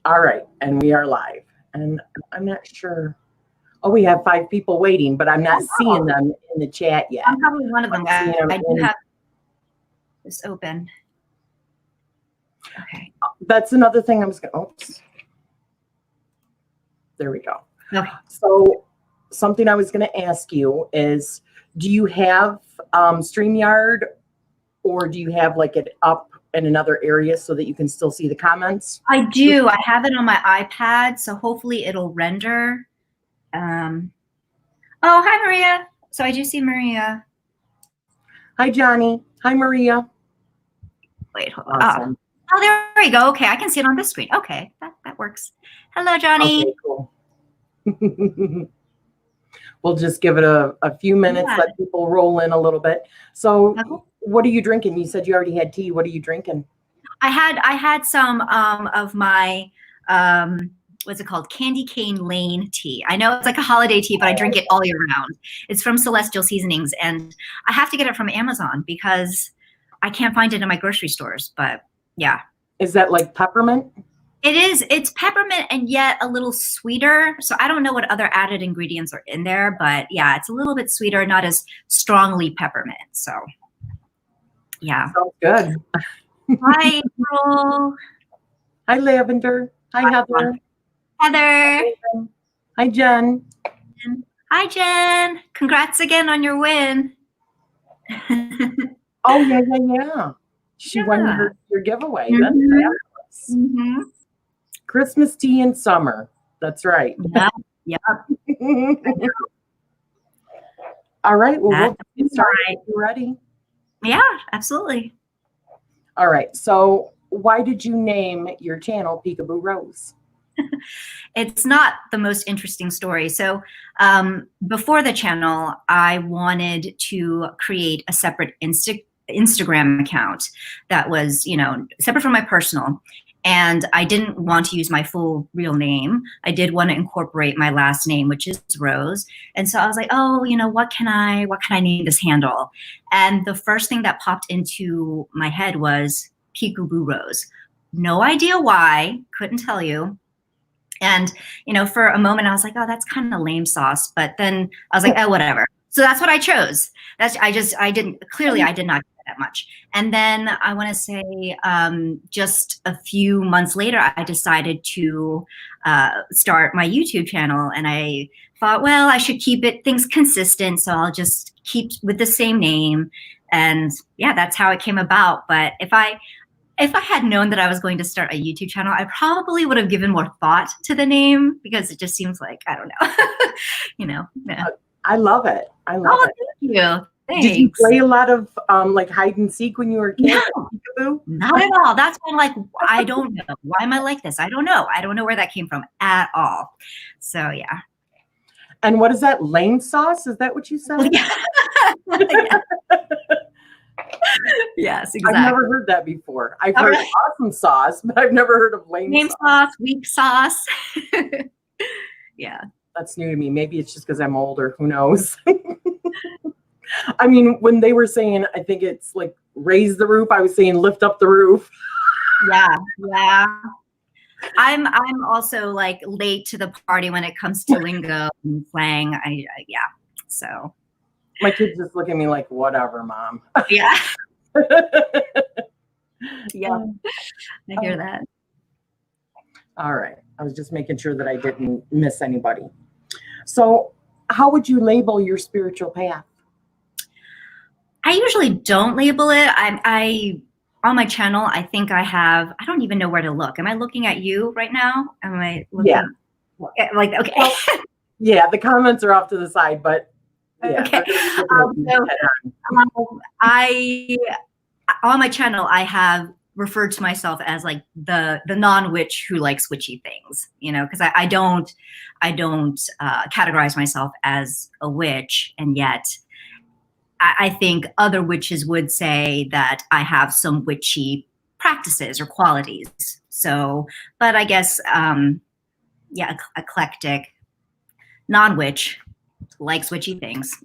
All right, and we are live. And I'm not sure. Oh, we have 5 people waiting, but I'm not seeing them in the chat yet. I'm probably one of them. I do have this open. Okay. That's another thing I was going to, oops. There we go. Okay. So something I was going to ask you is, do you have StreamYard, or do you have like it up in another area so that you can still see the comments? I do. I have it on my iPad, so hopefully it'll render. Oh, hi, Maria. So I do see Maria. Hi, Johnny. Hi, Maria. Wait, hold on. Awesome. Oh, there we go. Okay, I can see it on this screen. Okay, that works. Hello, Johnny. Okay, cool. We'll just give it a few minutes, let people roll in a little bit. So what are you drinking? You said you already had tea. What are you drinking? I had some of my, what's it called? Candy cane lane tea. I know it's like a holiday tea, but I drink it all year round. It's from Celestial Seasonings, and I have to get it from Amazon because I can't find it in my grocery stores, but yeah. Is that like peppermint? It is. It's peppermint and yet a little sweeter. So I don't know what other added ingredients are in there, but yeah, it's a little bit sweeter, not as strongly peppermint. So yeah. Sounds good. Hi, April. Hi, Lavender. Hi, Heather. Heather. Hi, Jen. Hi, Jen. Congrats again on your win. Oh, yeah. She won your giveaway. Mm-hmm. That's fabulous. Mm-hmm. Christmas tea in summer. That's right. Yeah. All right. Well, we'll get started if you're ready. Yeah, absolutely. All right. So why did you name your channel PeekabooRose? It's not the most interesting story. So before the channel, I wanted to create a separate Instagram account that was, separate from my personal. And I didn't want to use my full real name. I did want to incorporate my last name, which is Rose. And so I was like, oh, what can I name this handle? And the first thing that popped into my head was PeekabooRose. No idea why, couldn't tell you. And, for a moment I was like, oh, that's kind of lame sauce. But then I was like, oh, whatever. So that's what I chose. I did not get that much. And then I want to say just a few months later, I decided to start my YouTube channel. And I thought, well, I should keep things consistent. So I'll just keep with the same name. And yeah, that's how it came about. But if I had known that I was going to start a YouTube channel, I probably would have given more thought to the name, because it just seems like, I don't know, Yeah. I love it. I love it. Thank you. Thanks. Did you play a lot of like hide and seek when you were a kid? No, not at all. That's why I'm like, I don't know. Why am I like this? I don't know. I don't know where that came from at all. So yeah. And what is that? Lane sauce? Is that what you said? Yeah. Yes, exactly. I've never heard that before. I've heard awesome sauce, but I've never heard of lame sauce, weak sauce. Yeah. That's new to me. Maybe it's just because I'm older. Who knows? I mean, when they were saying, I think it's like raise the roof, I was saying lift up the roof. Yeah. I'm also like late to the party when it comes to lingo and slang. So my kids just look at me like, whatever, Mom. Yeah. Yeah. I hear that. All right. I was just making sure that I didn't miss anybody. So how would you label your spiritual path? I usually don't label it. I on my channel, I think I don't even know where to look. Am I looking at you right now? Am I looking? Yeah. Okay. Well, yeah, the comments are off to the side, but yeah. Okay. On my channel, I have referred to myself as like the non-witch who likes witchy things, because I don't categorize myself as a witch, and yet I think other witches would say that I have some witchy practices or qualities. So, but I guess, eclectic, non-witch, likes witchy things.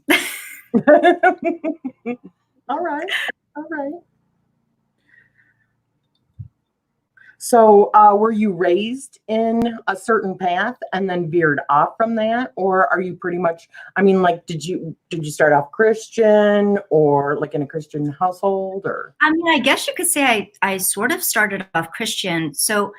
All right. So, were you raised in a certain path and then veered off from that, or are you pretty much? I mean, like, did you start off Christian or like in a Christian household, or? I mean, I guess you could say I sort of started off Christian. So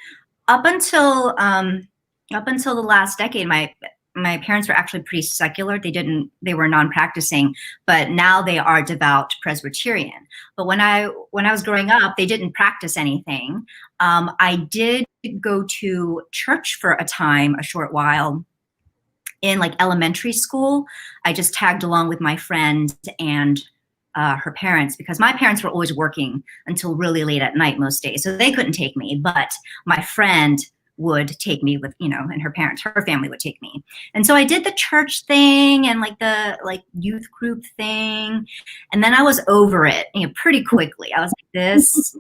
up until the last decade, my parents were actually pretty secular. They were non-practicing, but now they are devout Presbyterian. But when I was growing up, they didn't practice anything. I did go to church for a short while in like elementary school. I just tagged along with my friend and her parents, because my parents were always working until really late at night most days, so they couldn't take me, but my friend would take me with, and her family would take me. And so I did the church thing and like the youth group thing. And then I was over it, pretty quickly. I was like, this is,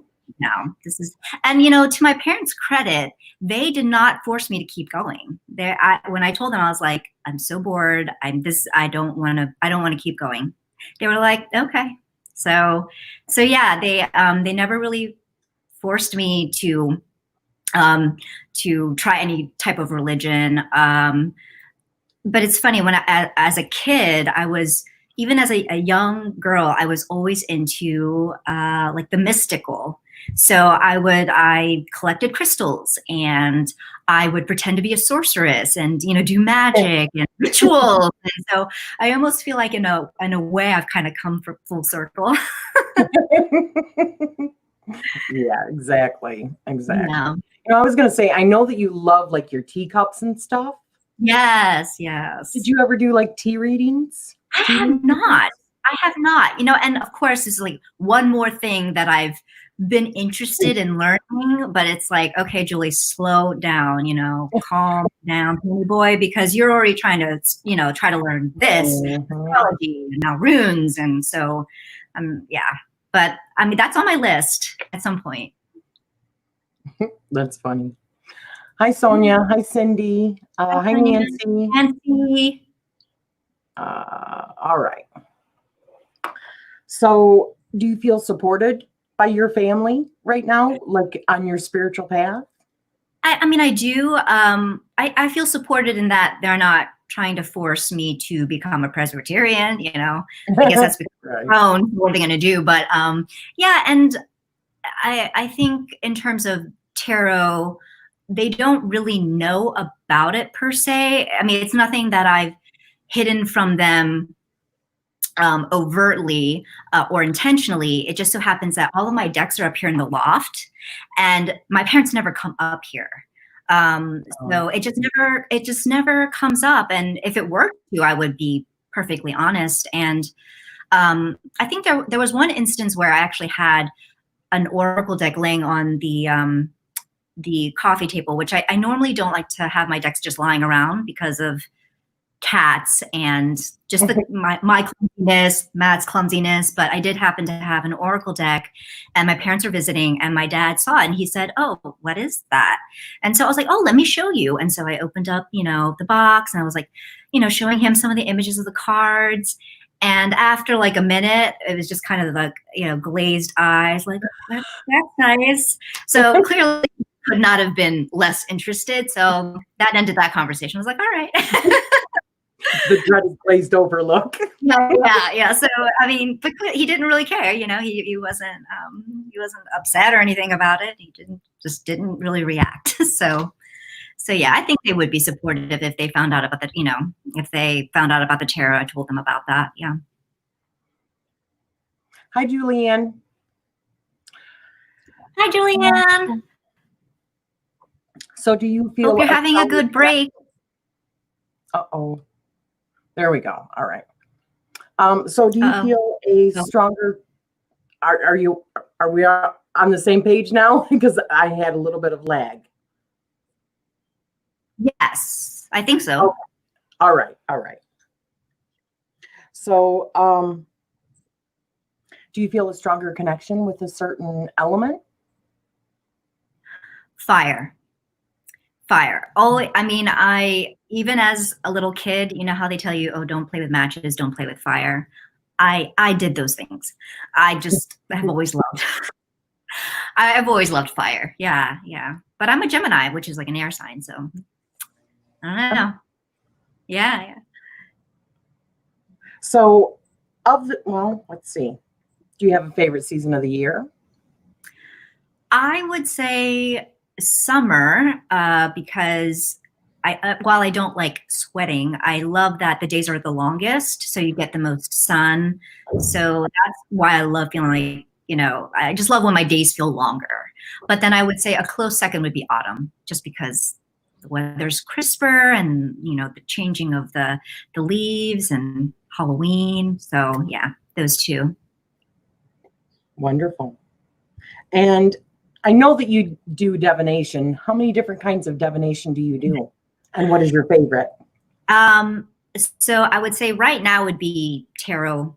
and to my parents' credit, they did not force me to keep going. When I told them, I was like, I'm so bored. I don't want to keep going. They were like, okay. So yeah, they never really forced me to try any type of religion. But it's funny, as a kid, even as a young girl, I was always into like the mystical. So I collected crystals, and I would pretend to be a sorceress and do magic and rituals. And so I almost feel like in a way I've kind of come full circle. Yeah, exactly. Yeah. I was gonna say, I know that you love like your teacups and stuff. Yes. Did you ever do like tea readings? I have not. And of course, it's like one more thing that I've been interested in learning, but it's like, okay, Julie, slow down, calm down, honey boy, because you're already trying to, try to learn this astrology and now runes. And so, yeah, but I mean, that's on my list at some point. That's funny. Hi, Sonia. Hi, Cindy. Hi, Nancy. Nancy. All right. So, do you feel supported by your family right now, like on your spiritual path? I mean, I do. I feel supported in that they're not trying to force me to become a Presbyterian. I guess that's right. What are they going to do? But yeah, and I think in terms of tarot, they don't really know about it per se. I mean, it's nothing that I've hidden from them overtly or intentionally. It just so happens that all of my decks are up here in the loft, and my parents never come up here. So it just never comes up. And if it were to, I would be perfectly honest. And I think there was one instance where I actually had an oracle deck laying on the coffee table, which I normally don't like to have my decks just lying around because of cats and just my clumsiness, Matt's clumsiness. But I did happen to have an oracle deck, and my parents were visiting, and my dad saw it, and he said, "Oh, what is that?" And so I was like, "Oh, let me show you." And so I opened up, the box, and I was like, showing him some of the images of the cards. And after like a minute, it was just kind of like, glazed eyes, like, that's nice. So clearly could not have been less interested. So that ended that conversation. I was like, all right. The dreaded glazed over look. Yeah. So I mean, but he didn't really care. He wasn't upset or anything about it. He didn't really react. So yeah, I think they would be supportive if they found out about that. If they found out about the tarot, I told them about that. Yeah. Hi, Julianne. Hi, Julianne. So do you feel Hope you're having a good break? Uh-oh. There we go. All right. So do you feel a stronger, are we on the same page now? Because I had a little bit of lag. Yes, I think so. Okay. All right. So do you feel a stronger connection with a certain element? Fire. Even as a little kid, how they tell you, oh, don't play with matches, don't play with fire. I did those things. I just have always loved. I've always loved fire. Yeah, yeah. But I'm a Gemini, which is like an air sign, so I don't know. Yeah, yeah. So, well, let's see. Do you have a favorite season of the year? I would say summer, because while I don't like sweating, I love that the days are the longest, so you get the most sun. So that's why I love feeling like, I just love when my days feel longer. But then I would say a close second would be autumn, just because the weather's crisper and, the changing of the leaves and Halloween. So yeah, those two. Wonderful. And I know that you do divination. How many different kinds of divination do you do? And what is your favorite? So I would say right now would be tarot,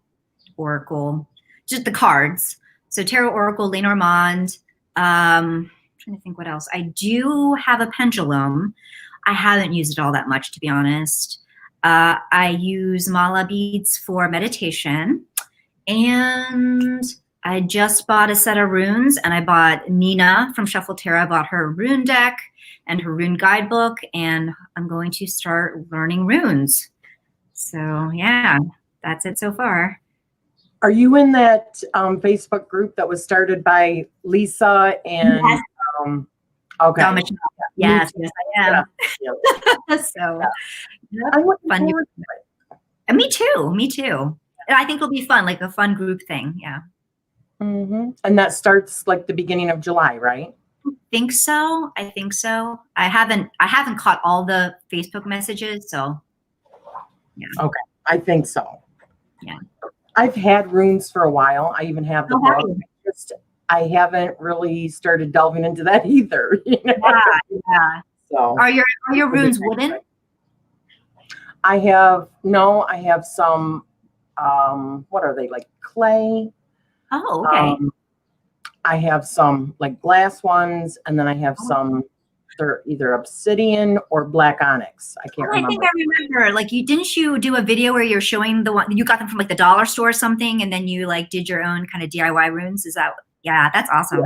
oracle, just the cards. So tarot, oracle, Lenormand. I'm trying to think what else. I do have a pendulum. I haven't used it all that much, to be honest. I use mala beads for meditation, and I just bought a set of runes, and I bought Nina from Shuffle Tarot. I bought her rune deck and her rune guidebook, and I'm going to start learning runes. So yeah, that's it so far. Are you in that Facebook group that was started by Lisa and? Yes. Okay. Yes, yes, I am. Yeah. So Yeah. I'm looking fun. forward to it. Me too. Me too. I think it'll be fun, like a fun group thing. Yeah. Mm-hmm. And that starts like the beginning of July, right? I think so. I haven't caught all the Facebook messages, so yeah. Okay, I think so. Yeah. I've had runes for a while. I even have the book. I haven't really started delving into that either. Yeah. So are your runes wooden? I have some what are they, like clay? Oh, okay. I have some like glass ones, and then I have some, they're either obsidian or black onyx. I can't remember. I think I remember. Like, didn't you do a video where you're showing the one you got them from like the dollar store or something, and then you like did your own kind of DIY runes? Is that? Yeah, that's awesome.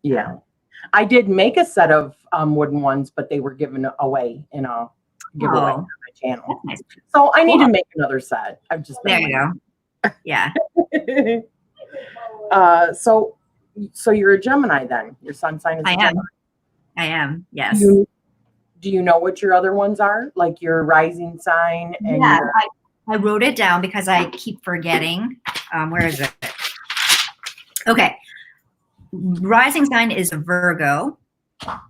Yeah. I did make a set of wooden ones, but they were given away in a giveaway on my channel. Nice. So I need to make another set. I've just there you go. Yeah. So you're a Gemini then. Your sun sign is Gemini. I am. Yes. Do you know what your other ones are? Like your rising sign and I wrote it down because I keep forgetting. Where is it? Okay. Rising sign is Virgo,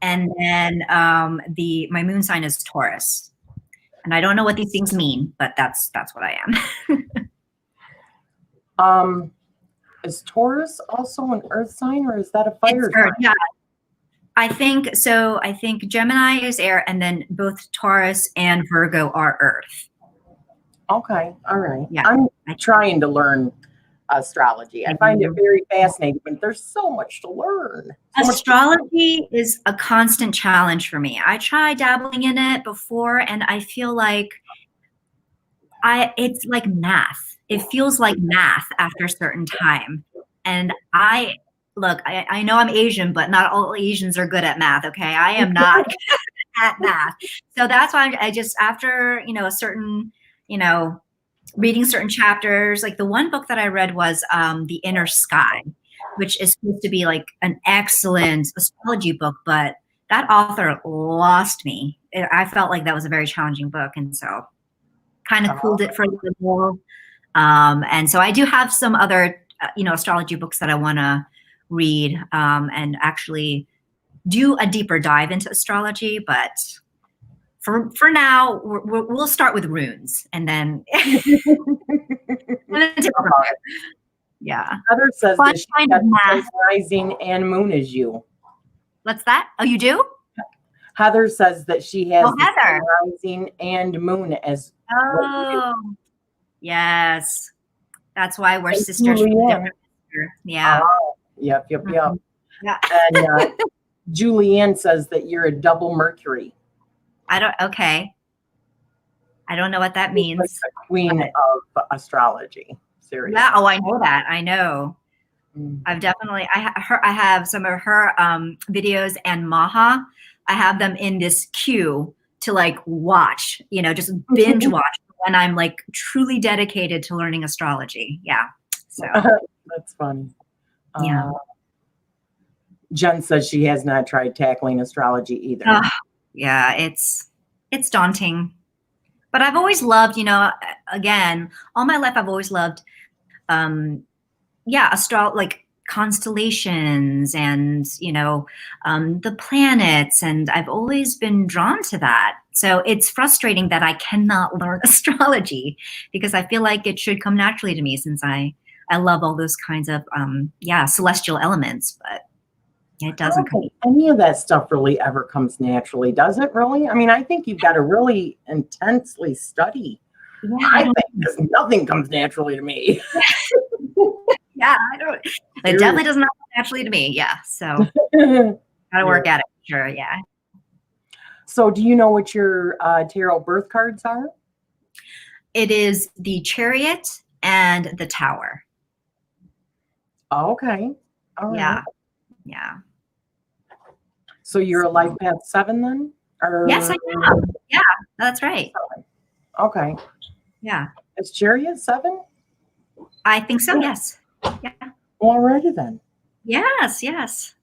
and then my moon sign is Taurus. And I don't know what these things mean, but that's what I am. Is Taurus also an earth sign, or is that a fire sign? Yeah. I think so. I think Gemini is air, and then both Taurus and Virgo are earth. Okay. All right. Yeah. I'm trying to learn astrology. I find it very fascinating, but there's so much to learn. Astrology is a constant challenge for me. I tried dabbling in it before, and I feel like it's like math. It feels like math after a certain time. And I know I'm Asian, but not all Asians are good at math. Okay. I am not good at math. So that's why I just, after, a certain, reading certain chapters, like the one book that I read was The Inner Sky, which is supposed to be like an excellent astrology book, but that author lost me. I felt like that was a very challenging book. And so kind of cooled it for a little more. And so I do have some other, astrology books that I want to read and actually do a deeper dive into astrology. But for now, we'll start with runes and then, yeah. Heather says that she has rising and moon as you. What's that? Oh, you do? Heather says that she has rising and moon as. Oh, yes. That's why we're sisters. Yeah. Yep. Yeah. And Julianne says that you're a double Mercury. Okay. I don't know what that means. Like the queen of astrology. Seriously. Yeah. Oh, I know that. I know. I've definitely, I have some of her videos and Maha. I have them in this queue to like watch, you know, just binge watch when I'm like truly dedicated to learning astrology. Yeah. So that's funny. yeah. Jen says she has not tried tackling astrology either. Yeah, it's daunting. But I've always loved, you know, again, all my life I've always loved like constellations and, you know, the planets, and I've always been drawn to that. So it's frustrating that I cannot learn astrology because I feel like it should come naturally to me since I love all those kinds of celestial elements, but it doesn't come. Any of that stuff really ever comes naturally, does it really? I mean, I think you've got to really intensely study. Yeah, I think because nothing comes naturally to me. Yeah, I don't. It definitely does not come naturally to me. Yeah, so gotta work at it. Sure, yeah. So, do you know what your tarot birth cards are? It is the Chariot and the Tower. Oh, okay. All right. Yeah. So you're a life path 7 then? Or... Yes, I am. Yeah, that's right. Okay. Yeah. Is Chariot 7? I think so. Yes. Yeah. Alrighty then. Yes.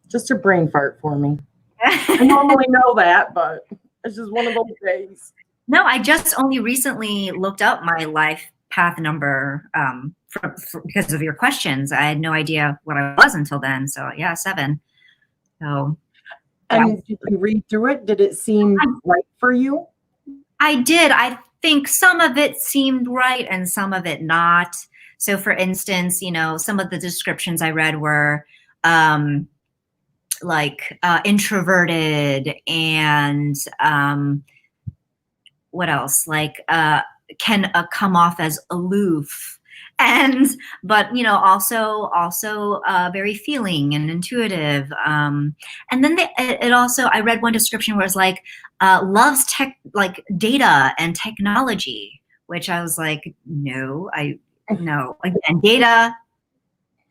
Just a brain fart for me. I normally know that, but it's just one of those days. No, I just only recently looked up my life path number because of your questions. I had no idea what I was until then. So yeah, 7. So. And did you read through it? Did it seem right for you? I did. I think some of it seemed right and some of it not. So for instance, you know, some of the descriptions I read were introverted and what else? Like can come off as aloof. But you know, also very feeling and intuitive. And then it also, I read one description where it's like loves like data and technology, which I was like, no, again, data,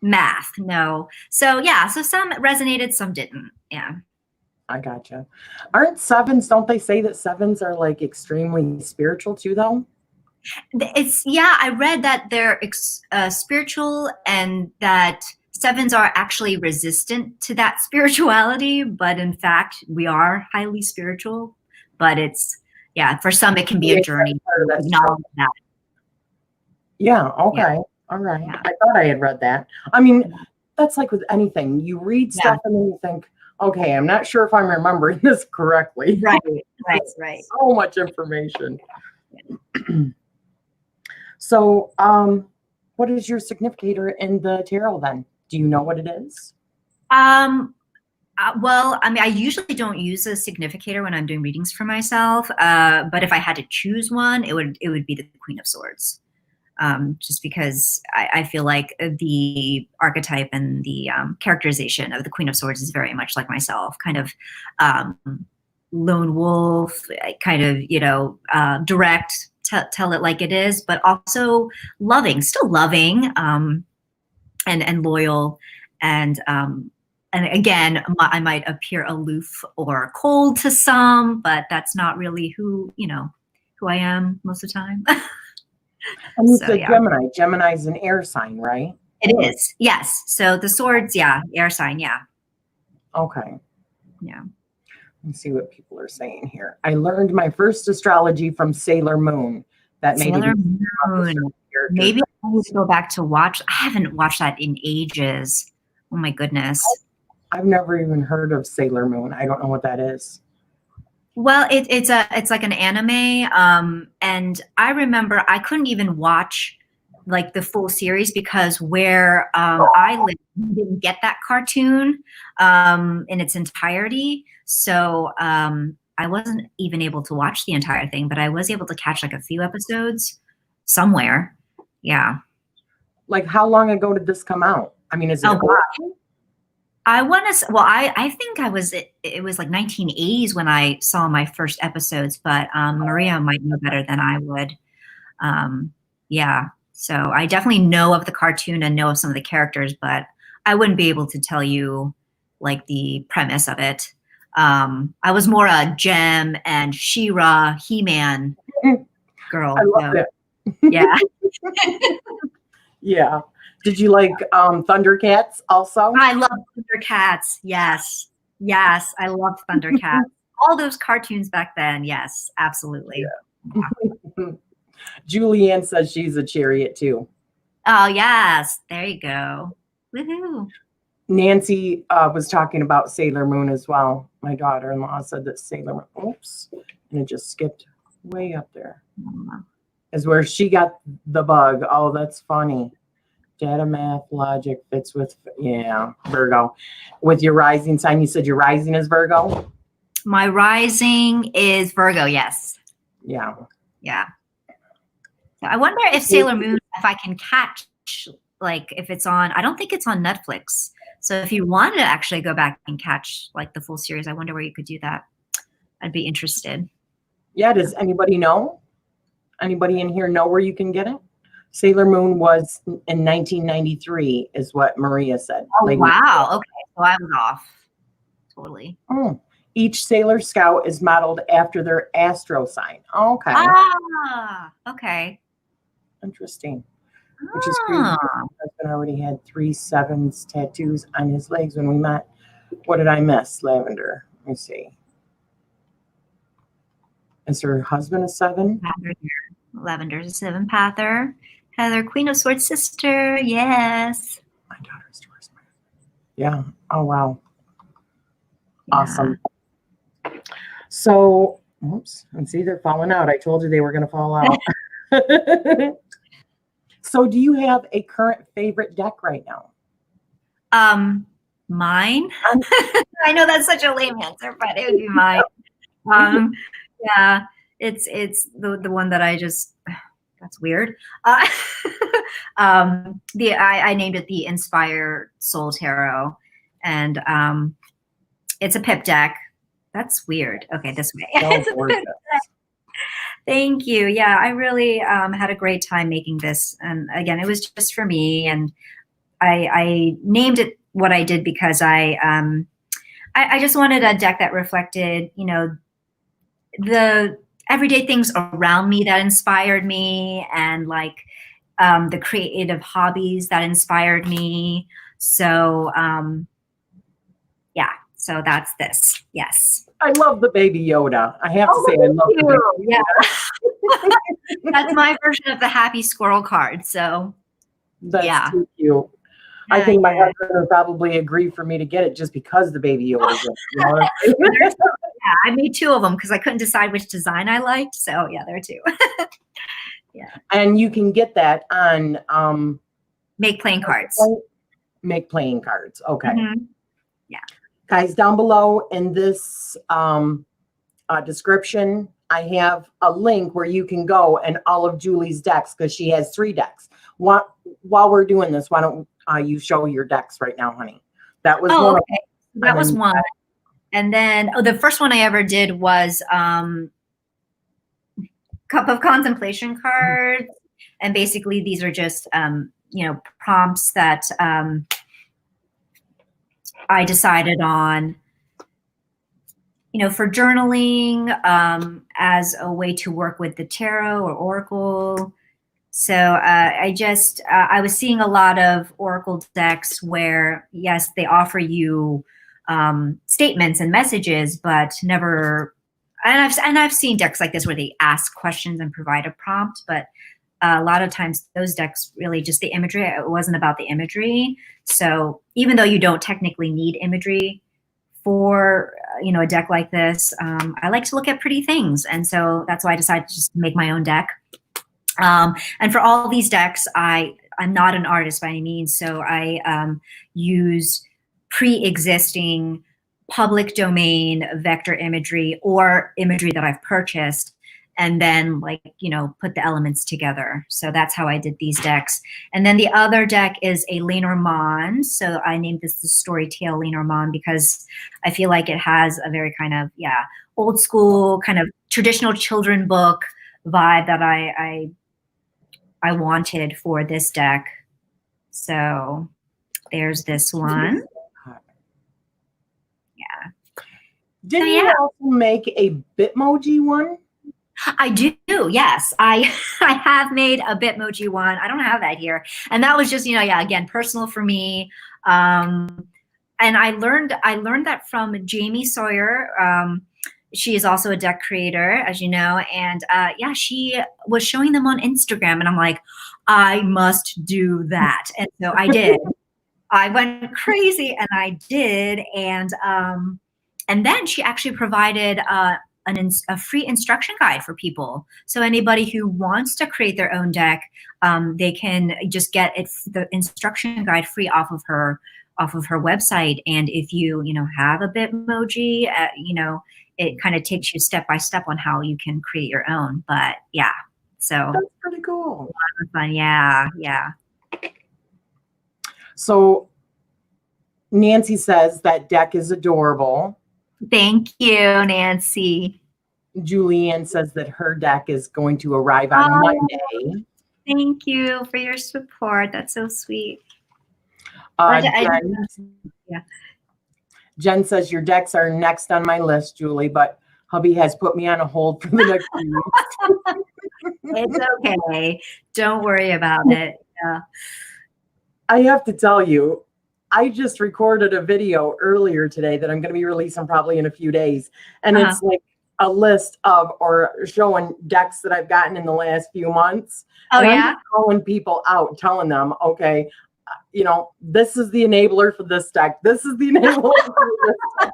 math, no. So yeah, so some resonated, some didn't. Yeah. I gotcha. Aren't 7s? Don't they say that 7s are like extremely spiritual too, though? I read that they're spiritual and that 7s are actually resistant to that spirituality, but in fact we are highly spiritual. But it's for some it can be a journey. That. Yeah. Okay. All right. Yeah. I thought I had read that. I mean, that's like with anything. You read stuff and then you think, okay, I'm not sure if I'm remembering this correctly. Right. So much information. So, what is your significator in the tarot then? Do you know what it is? Well, I mean, I usually don't use a significator when I'm doing readings for myself. But if I had to choose one, it would be the Queen of Swords. Just because I feel like the archetype and the characterization of the Queen of Swords is very much like myself, kind of lone wolf, kind of, you know, direct, tell it like it is, but also still loving, and loyal. And again, I might appear aloof or cold to some, but that's not really who I am most of the time. And you said Gemini. Gemini is an air sign, right? It is, yes. So the swords, air sign, yeah. Okay. Yeah. Let's see what people are saying here. I learned my first astrology from Sailor Moon. That Sailor Moon. Maybe I need to go back to watch. I haven't watched that in ages. Oh my goodness. I've never even heard of Sailor Moon. I don't know what that is. Well, it's like an anime, and I remember I couldn't even watch like the full series because where I live, we didn't get that cartoon in its entirety. So I wasn't even able to watch the entire thing, but I was able to catch like a few episodes somewhere. Yeah. Like how long ago did this come out? I mean, is it? I want to. Well, I think it was like 1980s when I saw my first episodes, but Maria might know better than I would. Yeah. So I definitely know of the cartoon and know of some of the characters, but I wouldn't be able to tell you like the premise of it. I was more a Gem and She-Ra, He-Man girl. I love it. Yeah. Yeah. Did you like Thundercats also? I love Thundercats. Yes. Yes. I loved Thundercats. All those cartoons back then. Yes, absolutely. Yeah. Julianne says she's a chariot too. Oh, yes. There you go. Woohoo. Nancy was talking about Sailor Moon as well. My daughter-in-law said that Sailor Moon, oops, and it just skipped way up there, is where she got the bug. Oh, that's funny. Data, math, logic fits with, yeah, Virgo. With your rising sign, you said your rising is Virgo? My rising is Virgo, yes. Yeah. Yeah. So I wonder if Sailor Moon, if I can catch, like if it's on, I don't think it's on Netflix. So if you wanted to actually go back and catch like the full series, I wonder where you could do that. I'd be interested. Yeah, does anybody know? Anybody in here know where you can get it? Sailor Moon was in 1993 is what Maria said. Oh, wow. Okay. So I was off. Totally. Oh. Each Sailor Scout is modeled after their astro sign. Okay. Ah, okay. Interesting. Which is crazy. My husband already had 3 sevens tattoos on his legs when we met. What did I miss? Lavender. Let me see. Is her husband a 7? Lavender's a 7-pather. Heather, Queen of Swords sister. Yes. My daughter's divorced. Yeah. Oh, wow. Yeah. Awesome. So, oops. And see, they're falling out. I told you they were going to fall out. So do you have a current favorite deck right now? Mine? I know that's such a lame answer, but it would be mine. Yeah, it's the one that I just, that's weird. I named it the Inspire Soul Tarot, and it's a pip deck. That's weird. Okay, this way. Thank you. Yeah, I really had a great time making this. And again, it was just for me. And I named it what I did because I just wanted a deck that reflected, you know, the everyday things around me that inspired me, and like the creative hobbies that inspired me. So yeah, so that's this. Yes. I love the Baby Yoda. I have to say, I love the Baby Yoda. Yeah. That's my version of the Happy Squirrel card. So that's too cute. I think my husband would probably agree for me to get it just because the Baby Yoda is it. Yeah, I made 2 of them because I couldn't decide which design I liked. So yeah, there are 2. Yeah. And you can get that on Make Playing Cards. Make Playing Cards. Okay. Mm-hmm. Yeah. Guys, down below in this description, I have a link where you can go and all of Julie's decks, because she has 3 decks. While we're doing this, why don't you show your decks right now, honey? That was one. Okay. That was one. And then the first one I ever did was Cup of Contemplation Cards. And basically these are just, you know, prompts that I decided on, you know, for journaling, as a way to work with the tarot or oracle. So I was seeing a lot of oracle decks where, yes, they offer you statements and messages, but never. And I've seen decks like this where they ask questions and provide a prompt, but a lot of times those decks really just the imagery. It wasn't about the imagery. So even though you don't technically need imagery for, you know, a deck like this, I like to look at pretty things. And so that's why I decided to just make my own deck. And for all these decks, I'm not an artist by any means. So I use pre-existing public domain vector imagery or imagery that I've purchased, and then, like, you know, put the elements together. So that's how I did these decks. And then the other deck is a Lenormand. So I named this the Storytale Lenormand because I feel like it has a very kind of, old school kind of traditional children book vibe that I I wanted for this deck. So there's this one. Yeah. Didn't you also make a Bitmoji one? I do, yes. I have made a Bitmoji one. I don't have that here. And that was just, again, personal for me. And I learned that from Jamie Sawyer. She is also a deck creator, as you know. And she was showing them on Instagram. And I'm like, I must do that. And so I did. I went crazy and I did. And then she actually provided a free instruction guide for people. So anybody who wants to create their own deck, they can just get the instruction guide free off of her website. And if you have a Bitmoji, it kind of takes you step by step on how you can create your own. But yeah, so that's pretty cool. A lot of fun. Yeah. So Nancy says that deck is adorable. Thank you, Nancy. Julianne says that her deck is going to arrive on Monday. Thank you for your support. That's so sweet. Jen says your decks are next on my list, Julie, but hubby has put me on a hold for the next few weeks. It's okay. Don't worry about it. Yeah. I have to tell you, I just recorded a video earlier today that I'm going to be releasing probably in a few days. And it's like a list of or showing decks that I've gotten in the last few months. Oh, and yeah? I'm calling people out, telling them, okay, this is the enabler for this deck. This is the enabler for this deck.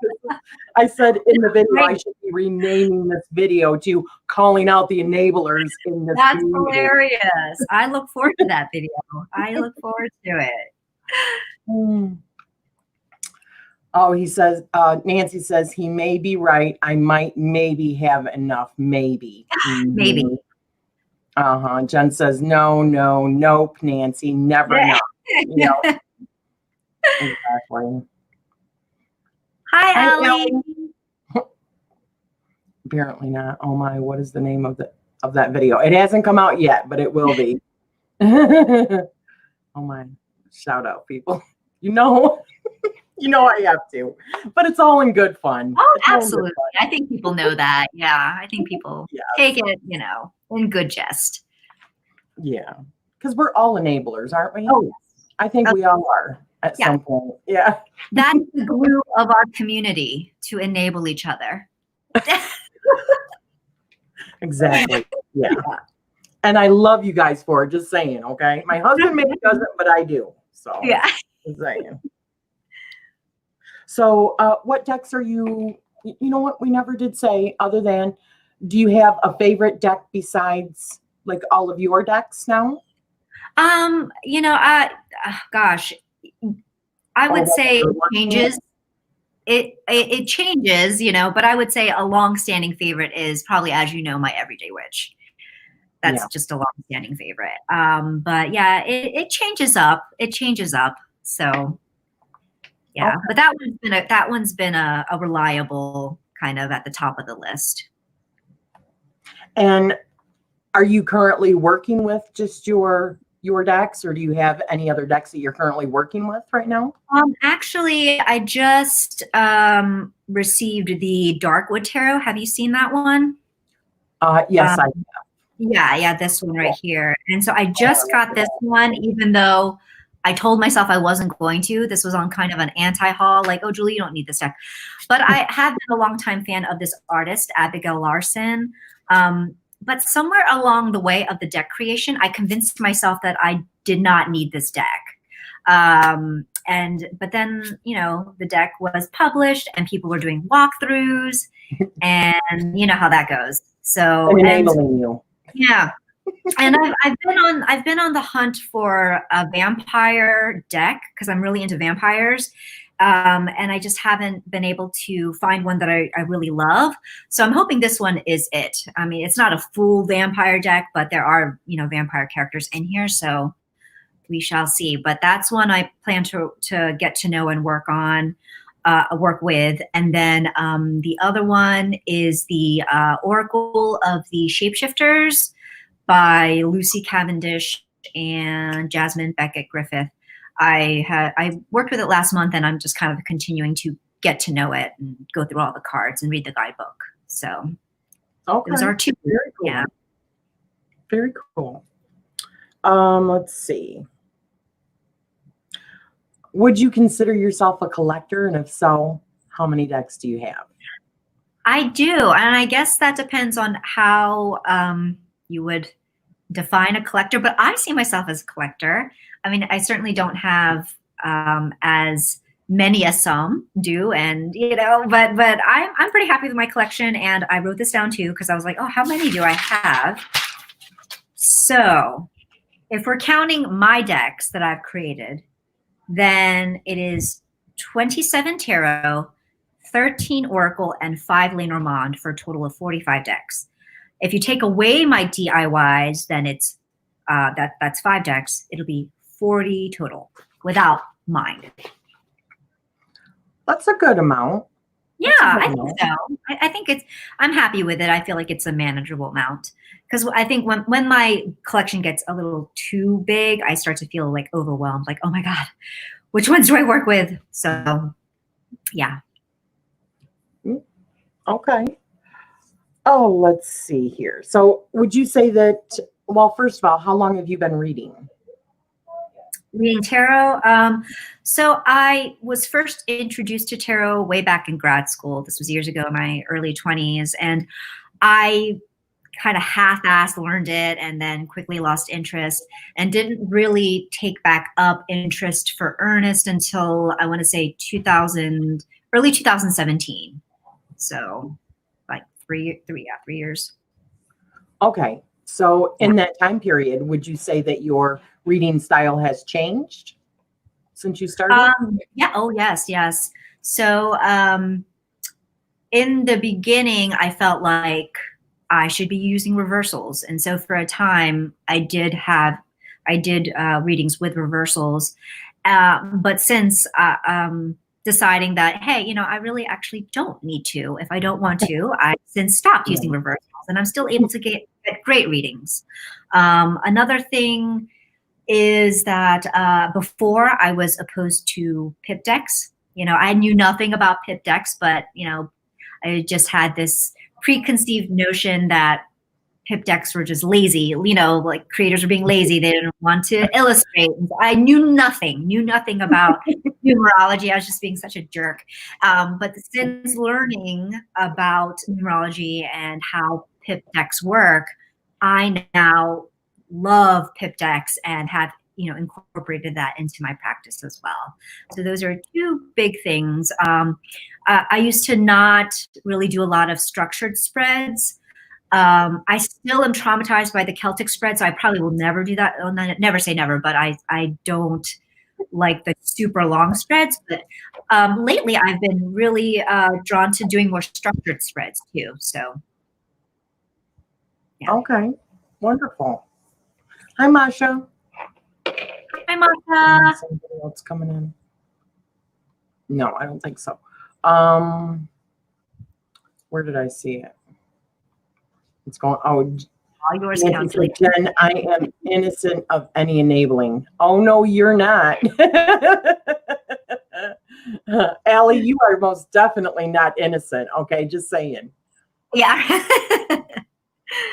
I said in the video, I should be renaming this video to calling out the enablers in this That's community. Hilarious. I look forward to that video. I look forward to it. Oh, he says, Nancy says he may be right. I might maybe have enough. Maybe. Maybe. Jen says, nope, Nancy, never know. Exactly. Hi, Ellie. Apparently not. Oh my, what is the name of that video? It hasn't come out yet, but it will be. Oh my, shout out, people. I have to, but it's all in good fun. Oh, absolutely. I think people know that. Yeah, I think people take it, in good jest. Yeah, because we're all enablers, aren't we? Oh, yes. I think we all are at some point. Yeah. That's the glue of our community, to enable each other. Exactly. Yeah. And I love you guys for it, just saying, okay? My husband maybe doesn't, but I do. So yeah. Just saying. So what decks are you know what we never did say, other than, do you have a favorite deck besides like all of your decks now? Gosh, I would say it changes. It changes, but I would say a long-standing favorite is probably, as you know, my Everyday Witch. That's just a long-standing favorite. But yeah, it changes up. It changes up. So yeah, but that one's been a reliable kind of at the top of the list. And are you currently working with just your decks, or do you have any other decks that you're currently working with right now? Actually, I just received the Darkwood Tarot. Have you seen that one? Yes, I have. Yeah, this one right here. And so I just got this one, even though I told myself I wasn't going to. This was on kind of an anti-haul, like, oh, Julie, you don't need this deck. But I have been a longtime fan of this artist, Abigail Larson. But somewhere along the way of the deck creation, I convinced myself that I did not need this deck. But then, the deck was published and people were doing walkthroughs, and you know how that goes. So enabling you. Yeah. And I've been on the hunt for a vampire deck because I'm really into vampires. And I just haven't been able to find one that I really love. So I'm hoping this one is it. I mean, it's not a full vampire deck, but there are, vampire characters in here. So we shall see. But that's one I plan to get to know and work with. And then the other one is the Oracle of the Shapeshifters by Lucy Cavendish and Jasmine Beckett Griffith. I worked with it last month, and I'm just kind of continuing to get to know it and go through all the cards and read the guidebook. So those are two. Very cool. Yeah. Very cool. Let's see. Would you consider yourself a collector? And if so, how many decks do you have? I do. And I guess that depends on how you would define a collector. But I see myself as a collector. I mean, I certainly don't have as many as some do, and but I'm pretty happy with my collection, and I wrote this down too because I was like, oh, how many do I have? So if we're counting my decks that I've created, then it is 27 tarot, 13 oracle, and 5 Lenormand for a total of 45 decks. If you take away my DIYs, then it's that's 5 decks. It'll be 40 total without mine. That's a good amount. Yeah, I think so. I think I'm happy with it. I feel like it's a manageable amount. Because I think when my collection gets a little too big, I start to feel like overwhelmed. Like, oh my God, which ones do I work with? So, yeah. Okay. Oh, let's see here. So would you say that, well, first of all, how long have you been reading? Reading tarot. So I was first introduced to tarot way back in grad school. This was years ago in my early 20s. And I kind of half-assed learned it and then quickly lost interest and didn't really take back up interest for earnest until I want to say early 2017. So like 3 years. Okay. So in that time period, would you say that your reading style has changed since you started? Yeah. Oh, yes. So in the beginning, I felt like I should be using reversals. And so for a time, I did readings with reversals. But since deciding that, hey, I really actually don't need to. If I don't want to, I since stopped using reversals, and I'm still able to get great readings. Another thing is that before I was opposed to pip decks. I knew nothing about pip decks, but I just had this preconceived notion that pip decks were just lazy. Like creators were being lazy. They didn't want to illustrate. I knew nothing about numerology. I was just being such a jerk. But since learning about numerology and how pip decks work, I now love pip decks and have incorporated that into my practice as well. So those are two big things. I used to not really do a lot of structured spreads. I still am traumatized by the Celtic spread, so I probably will never do that. Never say never, but I don't like the super long spreads. But lately I've been really drawn to doing more structured spreads too. So yeah. Okay, wonderful. Hi, Masha. Hi, Masha. Somebody else coming in? No, I don't think so. Where did I see it? It's going. Oh, all yours. Jen, I am innocent of any enabling. Oh no, you're not. Allie, you are most definitely not innocent. Okay, just saying. Yeah.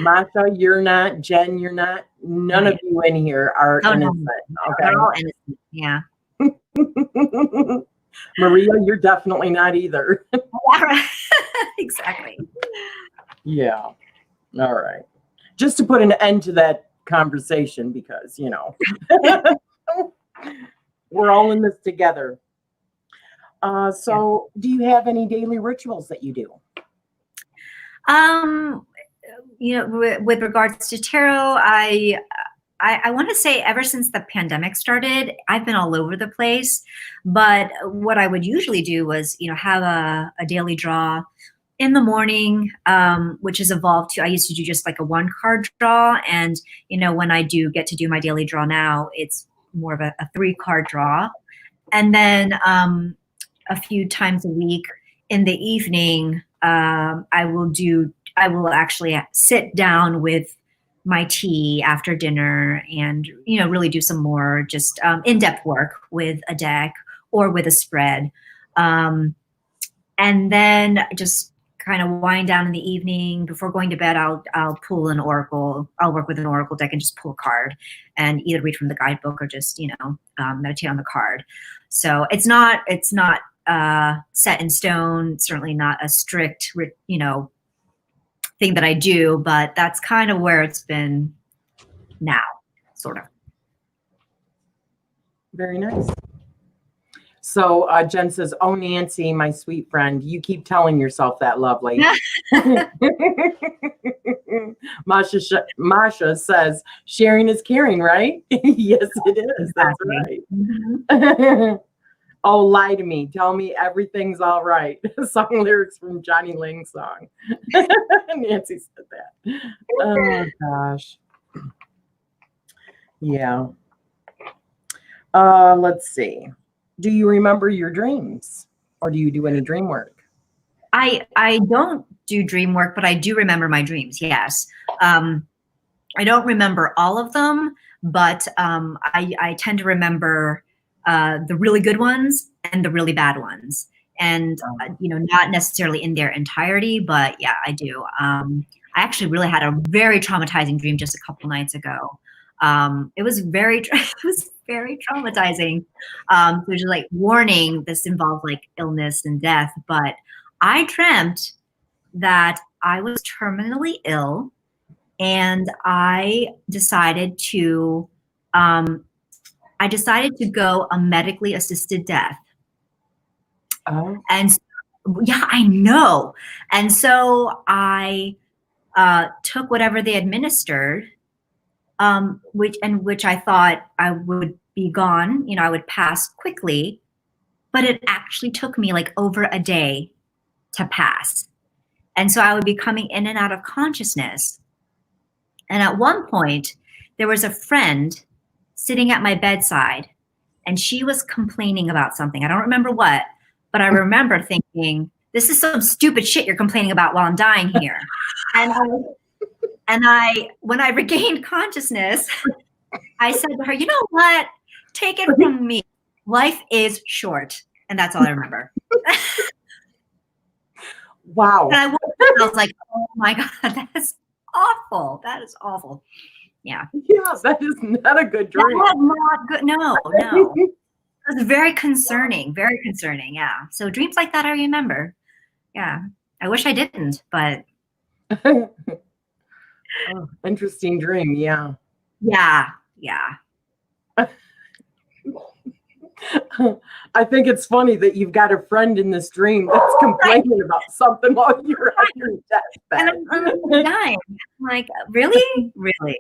Masha, you're not. Jen, you're not. None of you in here are innocent. No. Okay. They're all innocent. Yeah. Maria, you're definitely not either. Exactly. Yeah. All right. Just to put an end to that conversation, because we're all in this together. So do you have any daily rituals that you do? With regards to tarot, I want to say ever since the pandemic started, I've been all over the place. But what I would usually do was, have a daily draw in the morning, which has evolved to, I used to do just like a 1-card draw. And, when I do get to do my daily draw now, it's more of a 3-card draw. And then a few times a week in the evening, I will actually sit down with my tea after dinner and, really do some more just in-depth work with a deck or with a spread. And then just kind of wind down in the evening. Before going to bed, I'll pull an oracle. I'll work with an oracle deck and just pull a card and either read from the guidebook or just, meditate on the card. So it's not set in stone, certainly not a strict, thing that I do, but that's kind of where it's been now, sort of. Very nice. So Jen says, "Oh, Nancy, my sweet friend, you keep telling yourself that, lovely." Masha says, "Sharing is caring, right?" Yes, it is. Exactly. That's right. Oh, lie to me. Tell me everything's all right. Song lyrics from Johnny Lang's song. Nancy said that. Oh, gosh. Yeah. Let's see. Do you remember your dreams, or do you do any dream work? I don't do dream work, but I do remember my dreams. Yes. I don't remember all of them, but I tend to remember the really good ones and the really bad ones, and not necessarily in their entirety, but yeah, I do. I actually really had a very traumatizing dream just a couple nights ago. It was very traumatizing. There's like warning, this involves like illness and death, but I dreamt that I was terminally ill, and I decided to go a medically assisted death. Oh. And yeah, I know. And so I took whatever they administered, which I thought I would be gone, I would pass quickly, but it actually took me like over a day to pass. And so I would be coming in and out of consciousness. And at one point, there was a friend sitting at my bedside, and she was complaining about something. I don't remember what, but I remember thinking, this is some stupid shit you're complaining about while I'm dying here. And when I regained consciousness, I said to her, you know what? Take it from me. Life is short. And that's all I remember. Wow. And I woke up and I was like, oh my God, that is awful. That is awful. Yeah. Yeah, that is not a good dream. That was not good. No. It was very concerning. Very concerning. Yeah. So dreams like that I remember. Yeah. I wish I didn't, but. Oh, interesting dream. Yeah. Yeah. I think it's funny that you've got a friend in this dream that's complaining about something while you're on your deathbed. And I'm dying. I'm like, really? Really?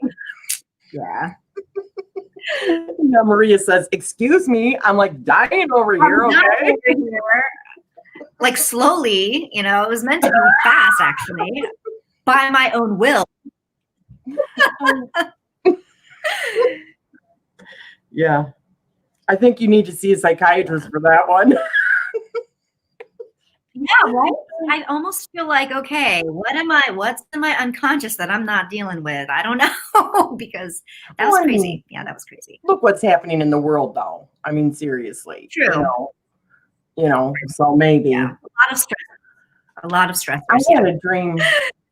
Yeah. Yeah, Maria says, "Excuse me, I'm like dying over here, okay?" Like slowly, it was meant to be fast, actually, by my own will. Yeah. I think you need to see a psychiatrist for that one. Yeah, right? I almost feel like, okay, what's in my unconscious that I'm not dealing with? I don't know, because that was crazy. Yeah, that was crazy. Look what's happening in the world, though. I mean, seriously. True. So maybe. Yeah, a lot of stress. I had a dream.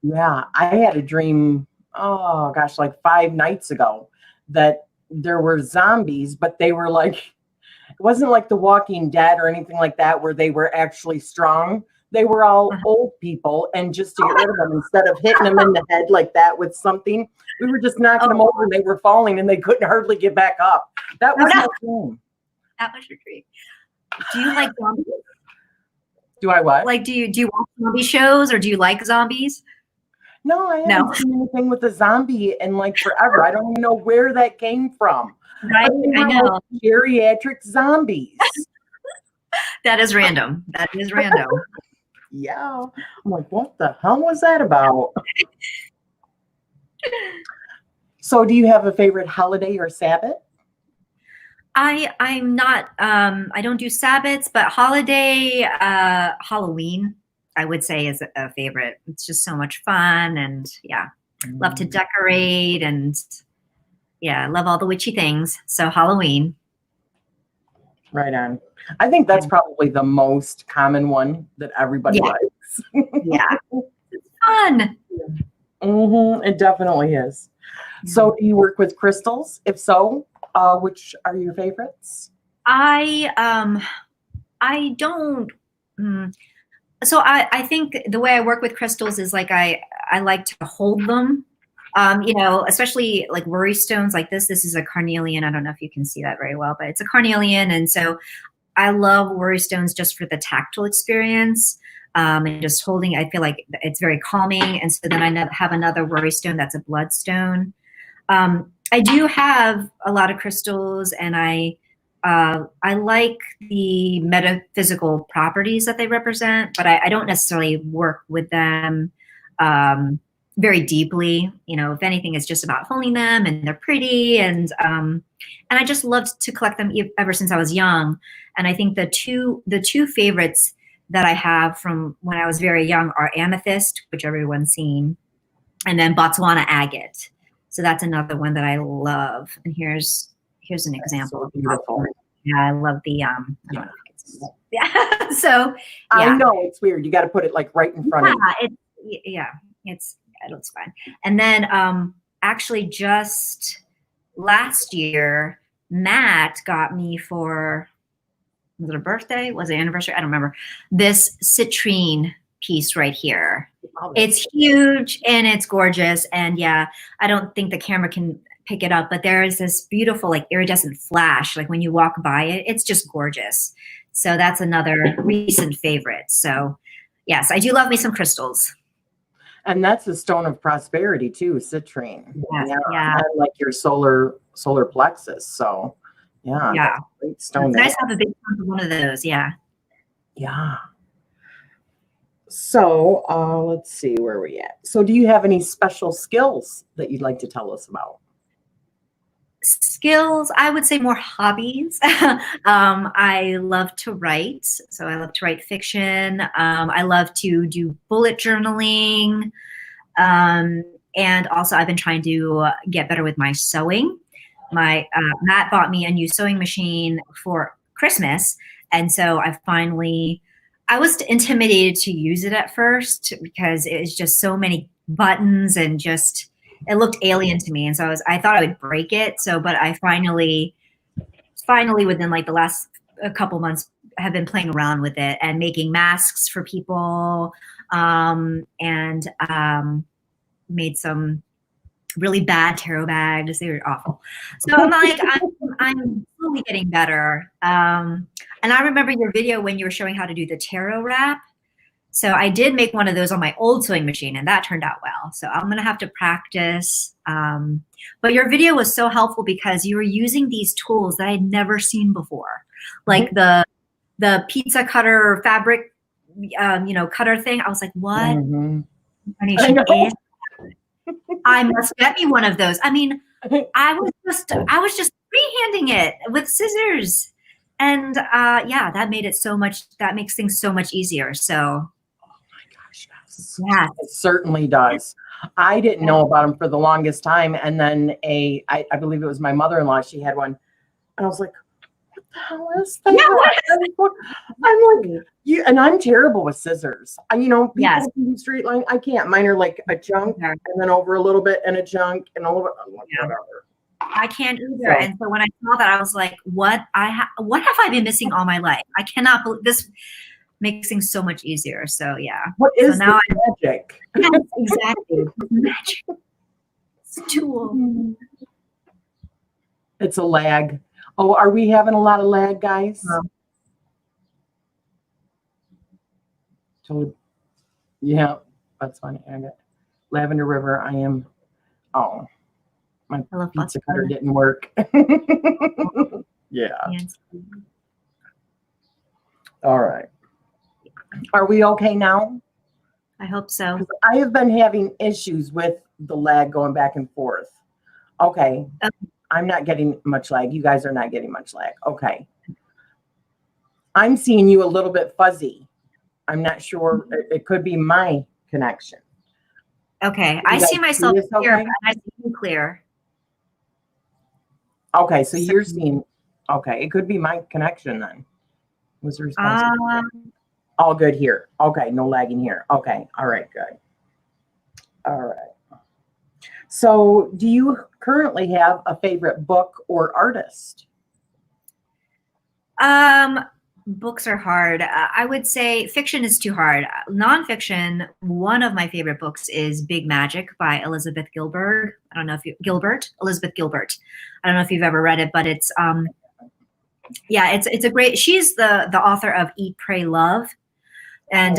Yeah, I had a dream, oh gosh, like 5 nights ago, that there were zombies, but they were like, it wasn't like The Walking Dead or anything like that where they were actually strong. They were all old people, and just to get rid of them, instead of hitting them in the head like that with something, we were just knocking them over, and they were falling, and they couldn't hardly get back up. That was my dream. That was your dream. Do you like zombies? Do I what? Like, do you watch zombie shows, or do you like zombies? No, I haven't seen anything with a zombie in like forever. I don't even know where that came from. Right, I know. Geriatric zombies. That is random. That is random. Yeah. I'm like, what the hell was that about? So do you have a favorite holiday or Sabbath? I'm not, I don't do Sabbaths, but holiday, Halloween, I would say, is a favorite. It's just so much fun, and yeah, Love to decorate and yeah, love all the witchy things. So Halloween. Right on. I think that's probably the most common one that everybody likes. Yeah. It's fun. It definitely is. So do you work with crystals? If so, which are your favorites? I don't. So I think the way I work with crystals is like I like to hold them. You know, especially like worry stones like this. This is a carnelian. I don't know if you can see that very well, but it's a carnelian. And so I love worry stones just for the tactile experience. And just holding, I feel like it's very calming. And so then I have another worry stone that's a bloodstone. I do have a lot of crystals, and I like the metaphysical properties that they represent, but I don't necessarily work with them very deeply. You know, if anything, it's just about holding them, and they're pretty, and I just loved to collect them ever since I was young. And I think the two favorites that I have from when I was very young are amethyst, which everyone's seen, and then Botswana agate. So that's another one that I love. And here's an example. So beautiful. Yeah, I love the I don't know if it's, yeah. So yeah. I know it's weird. You got to put it like right in front of you. It looks fine. And then actually just last year, Matt got me for, was it a birthday? Was it anniversary? I don't remember. This citrine piece right here. It's huge and it's gorgeous. And yeah, I don't think the camera can pick it up, but there is this beautiful like iridescent flash. Like when you walk by it, it's just gorgeous. So that's another recent favorite. So yes, I do love me some crystals. And that's a stone of prosperity too, citrine. Yeah. Like your solar plexus. So yeah. Yeah. Great stone. It's nice to have a big chunk of one of those. Yeah. Yeah. So let's see where we at. So do you have any special skills that you'd like to tell us about? Skills, I would say more hobbies. I love to write. So I love to write fiction. I love to do bullet journaling. And also I've been trying to get better with my sewing. My Matt bought me a new sewing machine for Christmas. And so I was intimidated to use it at first because it was just so many buttons and just, it looked alien to me. And so I thought I would break it. So, but I finally within like the last couple months have been playing around with it and making masks for people, and made some really bad tarot bags. They were awful. So I'm like, I'm slowly getting better. And I remember your video when you were showing how to do the tarot wrap. So I did make one of those on my old sewing machine, and that turned out well. So I'm going to have to practice. But your video was so helpful because you were using these tools that I had never seen before. Like the pizza cutter fabric, cutter thing. I was like, what? I must get me one of those. I mean, I was just freehanding it with scissors. And that makes things so much easier. So yeah, it certainly does. I didn't know about them for the longest time. And then I believe it was my mother-in-law, she had one. And I was like, what the hell is that? Yeah, I'm like, and I'm terrible with scissors. People can do straight line. I can't. Mine are like a chunk and then over a little bit and a chunk and a little bit. I'm like, whatever. I can't either. And so when I saw that, I was like, what have I been missing all my life? I cannot believe this. Makes things so much easier. So yeah. What is now magic? Yes, exactly. Magic. It's a tool. It's a lag. Oh, are we having a lot of lag, guys? Yeah, that's funny. I got Lavender River. I am. Oh, my pizza cutter didn't work. Yeah. Yes. All right. Are we okay now? I hope so. I have been having issues with the lag going back and forth. Okay. I'm not getting much lag. You guys are not getting much lag. Okay. I'm seeing you a little bit fuzzy. I'm not sure. It could be my connection. Okay, You I guys see myself this here, okay? but I see you clear. Okay, so So, you're seeing, okay, it could be my connection then. Was responsible. All good here. Okay, no lagging here. Okay, all right, good. All right. So do you currently have a favorite book or artist? Books are hard. I would say fiction is too hard. Nonfiction, one of my favorite books is Big Magic by Elizabeth Gilbert. I don't know if you Elizabeth Gilbert. I don't know if you've ever read it, but it's yeah, it's a great. She's the author of Eat, Pray, Love, and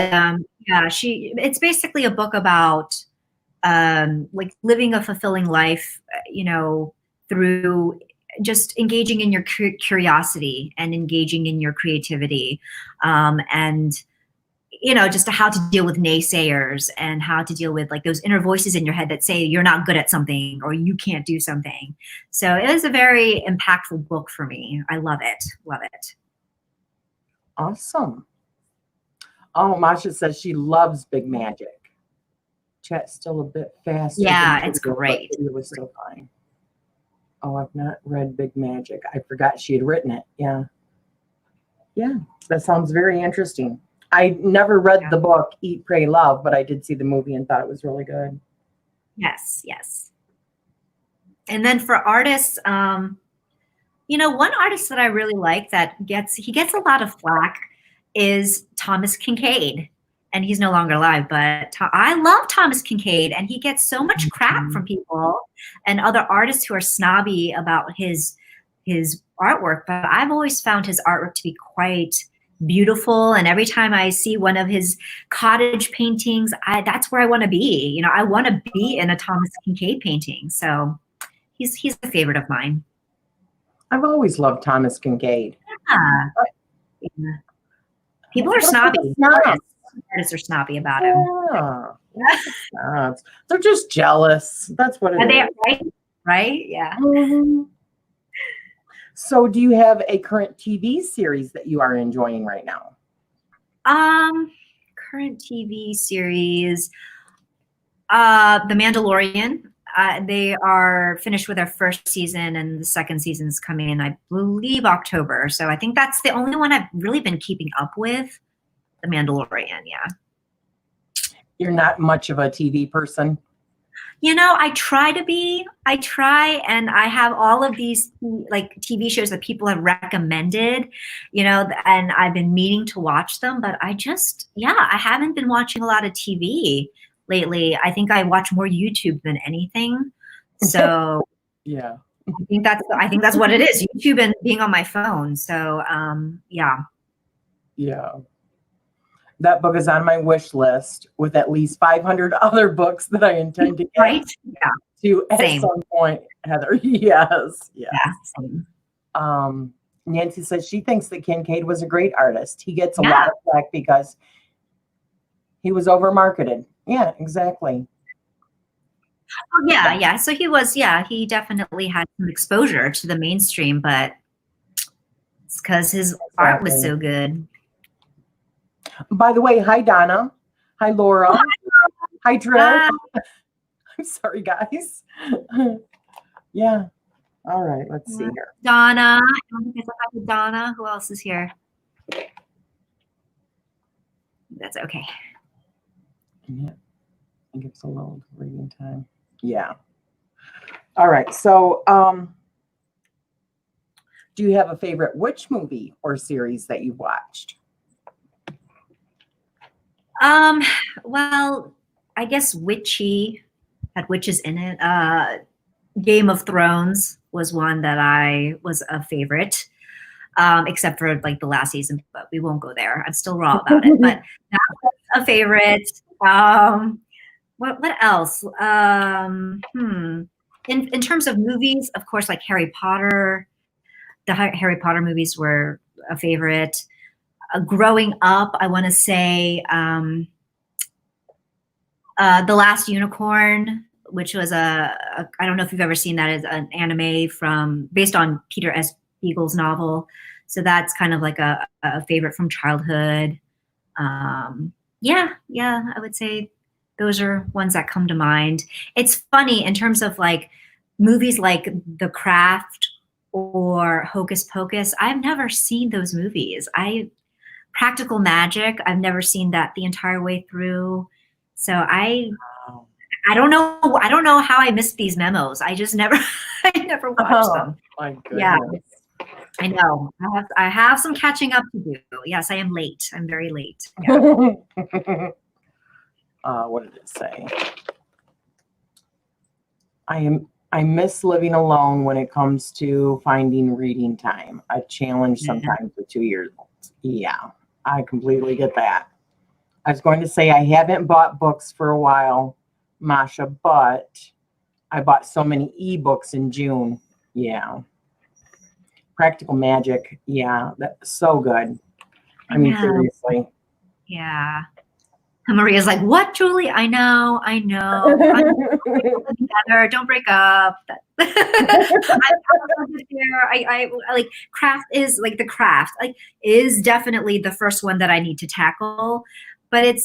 yeah, it's basically a book about like living a fulfilling life, you know, through just engaging in your curiosity and engaging in your creativity, and you know, just how to deal with naysayers and how to deal with like those inner voices in your head that say you're not good at something or you can't do something. So it is a very impactful book for me. I love it. Love it. Awesome. Oh, Masha says she loves Big Magic. Chat's still a bit fast. Yeah, it's great. It was still fine. Oh, I've not read Big Magic. I forgot she had written it. Yeah. Yeah, that sounds very interesting. I never read the book Eat, Pray, Love, but I did see the movie and thought it was really good. Yes, yes. And then for artists, you know, one artist that I really like that gets a lot of flack is Thomas Kincaid. And he's no longer alive, but I love Thomas Kincaid, and he gets so much crap from people and other artists who are snobby about his artwork. But I've always found his artwork to be quite beautiful. And every time I see one of his cottage paintings, that's where I want to be. You know, I want to be in a Thomas Kincaid painting. So he's a favorite of mine. I've always loved Thomas Kincaid. Yeah. Yeah. People are snobby. Artists are snobby about him. Yeah. They're just jealous. That's what it is. Right? Yeah. Mm-hmm. So do you have a current TV series that you are enjoying right now? Current TV series. The Mandalorian. They are finished with their first season, and the second season is coming in, I believe, October. So I think that's the only one I've really been keeping up with. The Mandalorian, yeah. You're not much of a TV person? You know, I try, and I have all of these like TV shows that people have recommended, you know, and I've been meaning to watch them, but I haven't been watching a lot of TV lately. I think I watch more YouTube than anything. So yeah. I think that's what it is. YouTube and being on my phone. So yeah. Yeah. That book is on my wish list with at least 500 other books that I intend to get to at some point, Heather. Yes. Yeah. Same. Nancy says she thinks that Kincaid was a great artist. He gets a lot of flack because he was over-marketed. Yeah, exactly. Oh, yeah. So he definitely had some exposure to the mainstream, but it's because his art was so good. By the way, hi, Donna. Hi, Laura. Oh, hi, Drew. I'm sorry, guys. Yeah. All right. Let's see here. Donna. Donna. Who else is here? That's okay. Yeah. I think it's a little reading time. Yeah. All right. So, do you have a favorite witch movie or series that you've watched? Well, I guess witchy had witches in it. Game of Thrones was one that I was a favorite, except for like the last season, but we won't go there. I'm still raw about it, but that was a favorite. What else? In terms of movies, of course, like Harry Potter, the Harry Potter movies were a favorite. Growing up, I want to say The Last Unicorn, which was I don't know if you've ever seen that, as an anime based on Peter S. Beagle's novel. So that's kind of like a favorite from childhood. Yeah, I would say Those are ones that come to mind. It's funny in terms of like movies like The Craft or Hocus Pocus. I've never seen those movies. Practical Magic, I've never seen that the entire way through. So I don't know. I don't know how I missed these memos. I just never, I never watched them. My goodness. Yeah, I know. I have some catching up to do. Yes, I am late. I'm very late. Yeah. What did it say? I miss living alone when it comes to finding reading time. A challenge sometimes with 2 years old. Yeah, I completely get that. I was going to say I haven't bought books for a while, Masha, but I bought so many ebooks in June. Yeah. Practical Magic. Yeah, that's so good. I mean, seriously. Yeah. And Maria's like, what, Julie? I know. Together. Don't break up. I like craft is like The Craft, like is definitely the first one that I need to tackle. But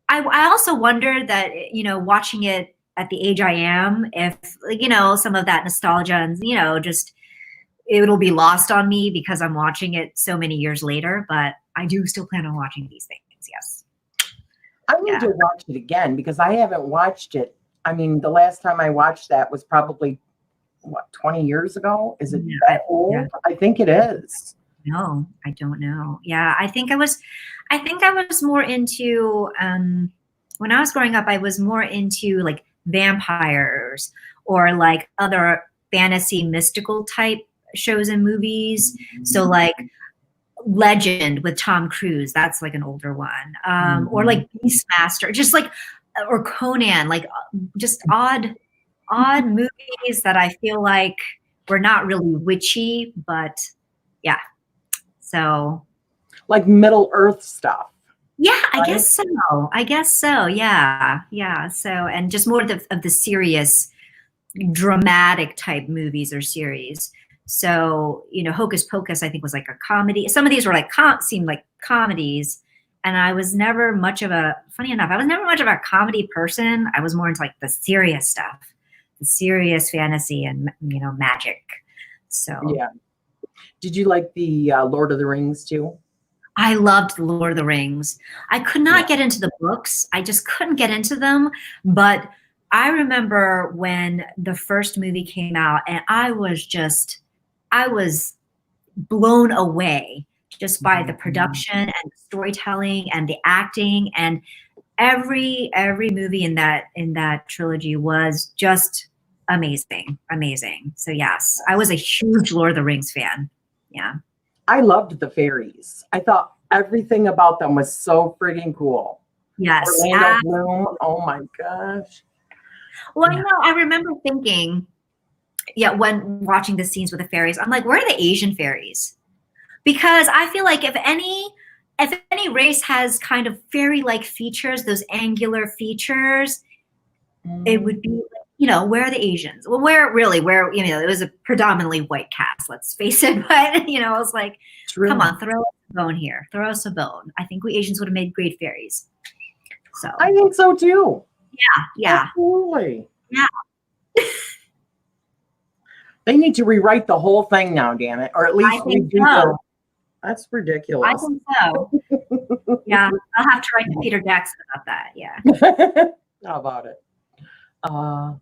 I also wonder that, you know, watching it at the age I am, if like, you know, some of that nostalgia and, you know, just it'll be lost on me because I'm watching it so many years later. But I do still plan on watching these things. Yes. I need to watch it again because I haven't watched it. I mean, the last time I watched that was probably, what, 20 years ago? Is it that old? Yeah. I think it is. No, I don't know. Yeah, I think I was more into, when I was growing up, I was more into like vampires or like other fantasy mystical type shows and movies. So like Legend with Tom Cruise, that's like an older one, or like Beastmaster, just like, or Conan, like just odd movies that I feel like were not really witchy, but yeah. So like Middle Earth stuff. Yeah, right? I guess so. Yeah. So, and just more of the serious, dramatic type movies or series. So, you know, Hocus Pocus, I think, was like a comedy. Some of these were like seemed like comedies, and I was never much of a. Funny enough, I was never much of a comedy person. I was more into like the serious stuff, the serious fantasy and, you know, magic. So yeah. Did you like the Lord of the Rings too? I loved The Lord of the Rings. I could not get into the books. I just couldn't get into them. But I remember when the first movie came out, and I was blown away just by the production and the storytelling and the acting, and every movie in that trilogy was just amazing. So yes, I was a huge Lord of the Rings fan. Yeah. I loved the fairies. I thought everything about them was so friggin' cool. Yes. Orlando Bloom. Oh my gosh. Well, you know, I remember thinking, when watching the scenes with the fairies, I'm like, where are the Asian fairies? Because I feel like if any race has kind of fairy-like features, those angular features, it would be, you know, where are the Asians? Well, where, you know, it was a predominantly white cast, let's face it. But, you know, I was like, come on, throw us a bone here. Throw us a bone. I think we Asians would have made great fairies. So I think so too. Yeah. Absolutely. Yeah. They need to rewrite the whole thing now, damn it. Or at least redo so. That's ridiculous. I think so. Yeah. I'll have to write to Peter Jackson about that. Yeah. How about it?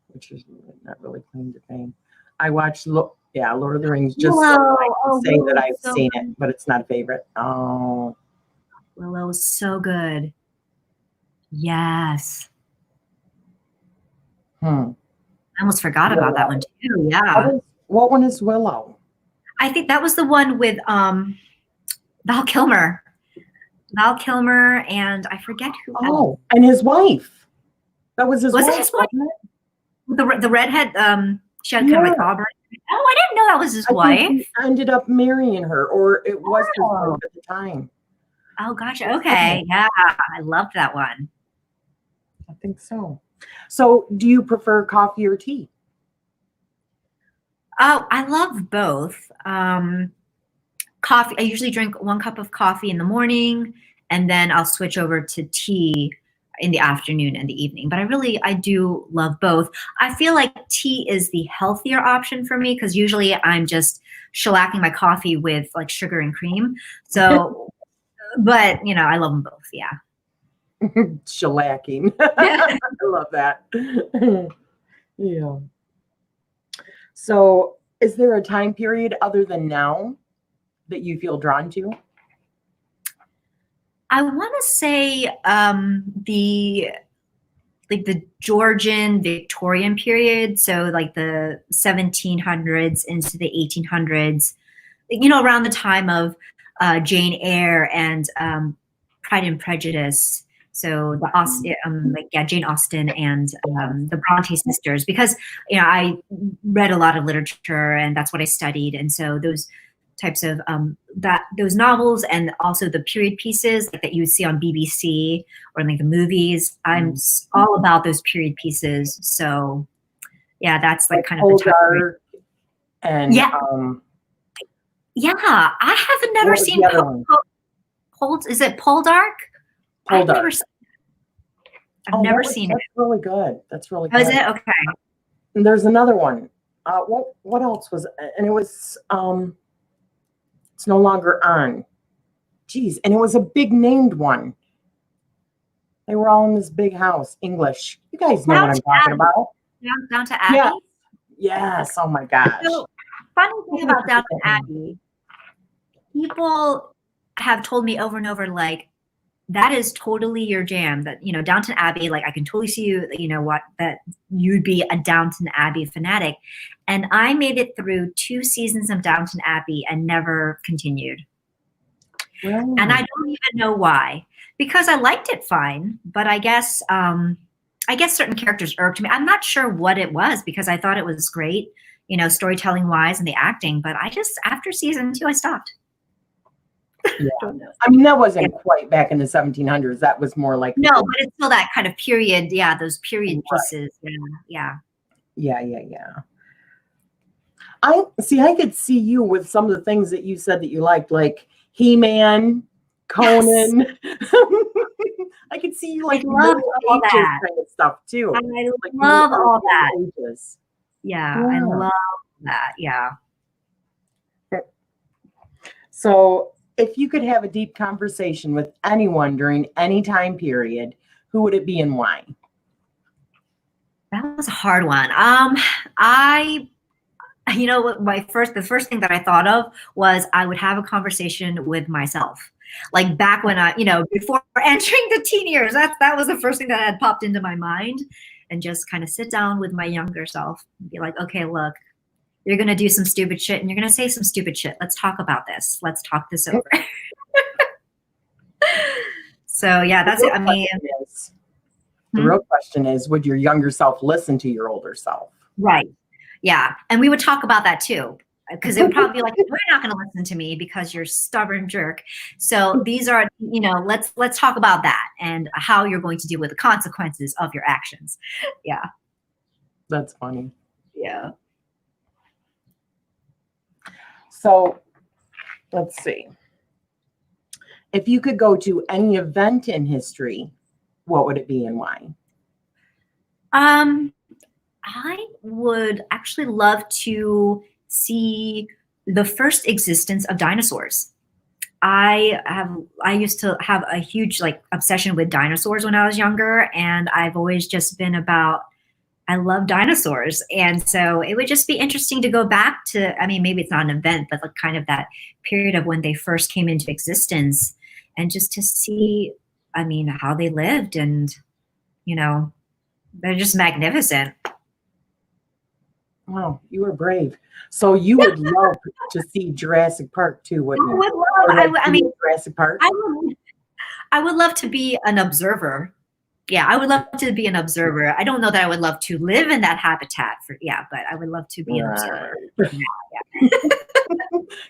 Which is not really claim to fame. I watched Lord of the Rings just so I can say that I've seen it, but it's not a favorite. Oh. Willow is so good. Yes. I almost forgot about that one too. Yeah. What one is Willow? I think that was the one with Val Kilmer. And I forget who. Oh, and his wife. That was his wife. Was it his wife? The redhead, she had kind of like auburn. Oh, I didn't know that was his wife. He ended up marrying her, or it was his wife at the time. Oh, gotcha. Okay. Yeah, I loved that one. I think so. So do you prefer coffee or tea? Oh, I love both. Coffee, I usually drink 1 cup of coffee in the morning, and then I'll switch over to tea in the afternoon and the evening. But I do love both. I feel like tea is the healthier option for me because usually I'm just shellacking my coffee with like sugar and cream. So, but you know, I love them both. Yeah. Shellacking. I love that. Yeah. So is there a time period other than now that you feel drawn to? I want to say the Georgian Victorian period, so like the 1700s into the 1800s, you know, around the time of Jane Eyre and Pride and Prejudice. So the Jane Austen and the Bronte sisters, because you know I read a lot of literature and that's what I studied, and so those types of those novels and also the period pieces like that you would see on BBC or like the movies. I'm all about those period pieces. So yeah, that's like kind of the time. And yeah, I haven't never seen is it Poldark? Poldark. I've never seen it. That's really good. That's really good. Oh, is it? Okay. And there's another one. What else was? And it was it's no longer on. Geez, and it was a big named one. They were all in this big house. English. You guys know what I'm talking about. Downton Abbey. Yeah. Yes. Oh my gosh. So, funny thing about Downton Abbey, people have told me over and over, like, that is totally your jam. That, you know, Downton Abbey, like I can totally see you, you know, that you'd be a Downton Abbey fanatic. And I made it through 2 seasons of Downton Abbey and never continued. Really? And I don't even know why. Because I liked it fine, but I guess certain characters irked me. I'm not sure what it was because I thought it was great, you know, storytelling wise and the acting, but I just, after season 2, I stopped. Yeah. I mean, that wasn't quite back in the 1700s. That was more like no, but it's still that kind of period. Yeah, those period pieces. Yeah. I could see you with some of the things that you said that you liked, like He-Man, Conan. Yes. I could see you like love all that kind of stuff too. I love all that. Yeah, I love that. Yeah. So if you could have a deep conversation with anyone during any time period, who would it be and why? That was a hard one. You know what, the first thing that I thought of was I would have a conversation with myself. Like back when I, you know, before entering the teen years, that was the first thing that had popped into my mind, and just kind of sit down with my younger self and be like, okay, look, you're going to do some stupid shit and you're going to say some stupid shit. Let's talk about this. Let's talk this over. So yeah, that's it. I mean, the real question is, would your younger self listen to your older self? Right. Yeah. And we would talk about that too, because it would probably be like, you're not going to listen to me because you're a stubborn jerk. So these are, you know, let's talk about that and how you're going to deal with the consequences of your actions. Yeah. That's funny. Yeah. So let's see. If you could go to any event in history, what would it be and why? I would actually love to see the first existence of dinosaurs. I used to have a huge like obsession with dinosaurs when I was younger, and I've always just been about, I love dinosaurs. And so it would just be interesting to go back to, I mean, maybe it's not an event, but like kind of that period of when they first came into existence, and just to see, I mean, how they lived. And, you know, they're just magnificent. Wow, you were brave. So you would love to see Jurassic Park too, wouldn't you? I would love, I mean, Jurassic Park. I would love to be an observer. Yeah, I would love to be an observer. I don't know that I would love to live in that habitat but I would love to be an observer. Yeah.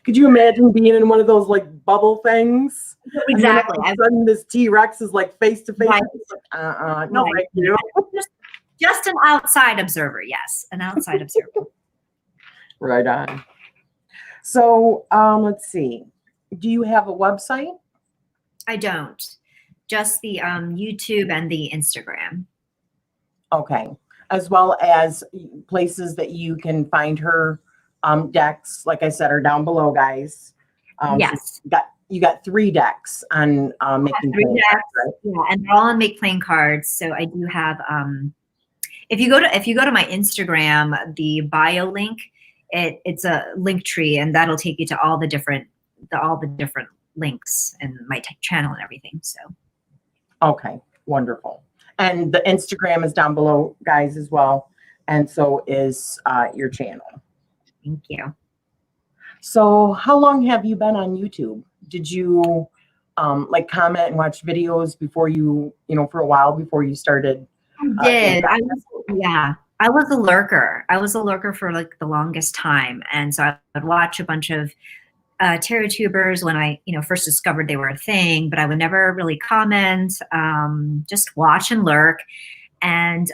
Could you imagine being in one of those like bubble things? Exactly. And then all of a sudden this T-Rex is like face to face. No, thank you. Just an outside observer. Yes, an outside observer. Right on. So let's see. Do you have a website? I don't. just the YouTube and the Instagram. Okay. As well as places that you can find her decks, like I said, are down below, guys. Yes. So you got 3 decks on making 3 playing decks, cards, right? yeah, and they're all on Make Playing Cards. So I do have if you go to my Instagram, the bio link, it's a link tree, and that'll take you to all the different links and my channel and everything. So Okay, wonderful. And the Instagram is down below, guys, as well. And so is your channel. thank you. So how long have you been on YouTube? Did you like comment and watch videos before you for a while before you started? I did. I was a lurker. I was a lurker for like the longest time. And so I would watch a bunch of tarot tubers when I, first discovered they were a thing, but I would never really comment, just watch and lurk. And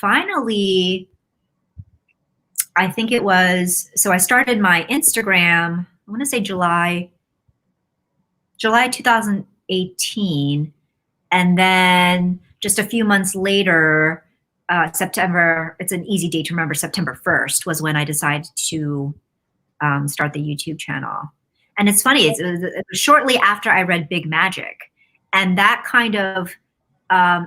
finally, I think it was, so I started my Instagram, I want to say July 2018. And then just a few months later, September, it's an easy date to remember, September 1st was when I decided to start the YouTube channel. And it's funny, it was shortly after I read Big Magic. And that kind of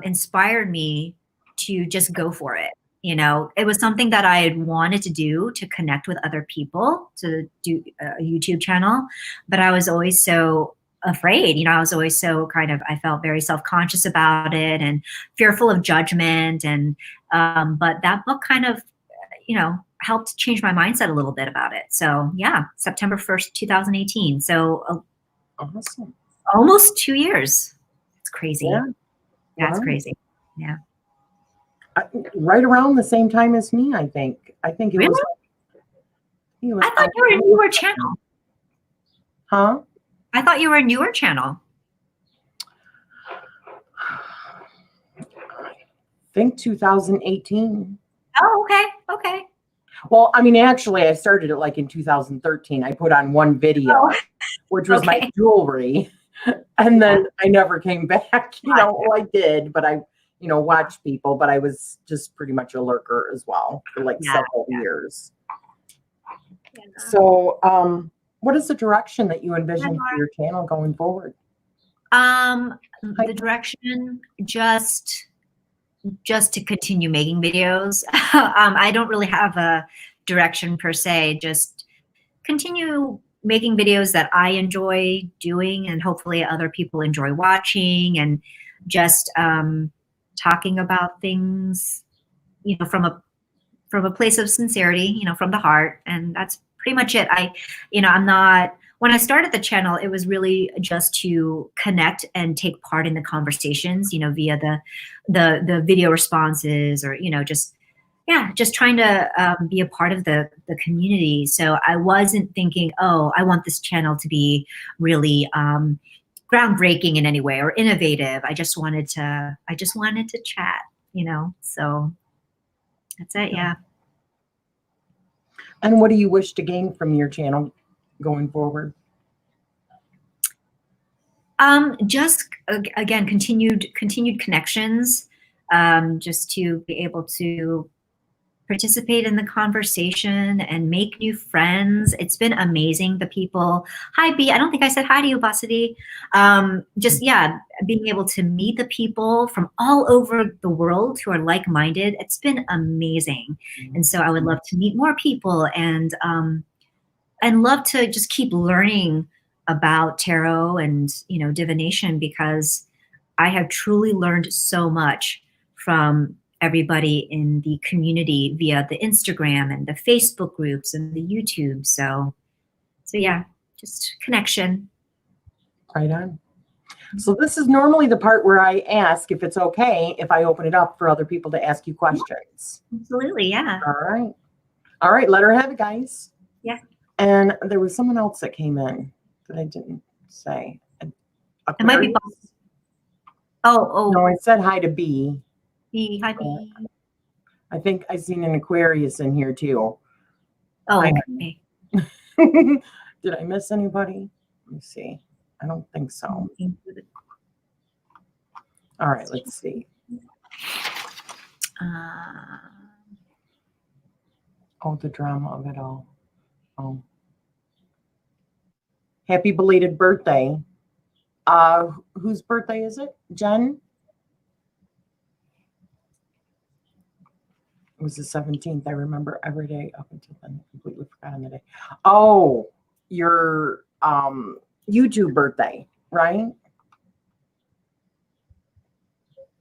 inspired me to just go for it. It was something that I had wanted to do, to connect with other people, to do a YouTube channel. But I was always so afraid. I was always so I felt very self-conscious about it and fearful of judgment. And but that book kind of, helped change my mindset a little bit about it. So yeah, September 1st, 2018. So Awesome. Almost 2 years. It's crazy. Yeah. That's Wow. crazy. Yeah. Right around the same time as me, I think. I think it Really? was. I thought you were a newer channel. Huh? I thought you were a newer channel. I think 2018. Oh, okay. Okay. Well, I mean, actually, I started it like in 2013. I put on one video, which was my jewelry, and then I never came back. Well, I did, but I, watched people, but I was just pretty much a lurker as well for like several years. Yeah. So, what is the direction that you envision for your channel going forward? The direction, just to continue making videos. I don't really have a direction per se, just continue making videos that I enjoy doing and hopefully other people enjoy watching, and just talking about things, from a place of sincerity, from the heart. And that's pretty much it. When I started the channel, it was really just to connect and take part in the conversations, via the video responses, or, just trying to be a part of the community. So I wasn't thinking, oh, I want this channel to be really groundbreaking in any way or innovative. I just wanted to chat, so that's it. Yeah. And what do you wish to gain from your channel going forward? Just again, continued connections, just to be able to participate in the conversation and make new friends. It's been amazing. The people, hi B, I don't think I said hi to you, Basidi. Just being able to meet the people from all over the world who are like-minded. It's been amazing. And so I would love to meet more people, and love to just keep learning about tarot and divination, because I have truly learned so much from everybody in the community via the Instagram and the Facebook groups and the YouTube. So yeah, just connection. Right on. So this is normally the part where I ask if it's okay if I open it up for other people to ask you questions. Absolutely, yeah. All right, let her have it, guys. Yeah. And there was someone else that came in that I didn't say. It might be. Oh. No, I said hi to B. Hi, B. I think I seen an Aquarius in here too. Oh, okay. Did I miss anybody? Let me see. I don't think so. All right, let's see. Oh, the drama of it all. Oh. Happy belated birthday. Whose birthday is it? Jen? It was the 17th. I remember every day up until then. Completely forgotten the day. Oh, your YouTube birthday, right?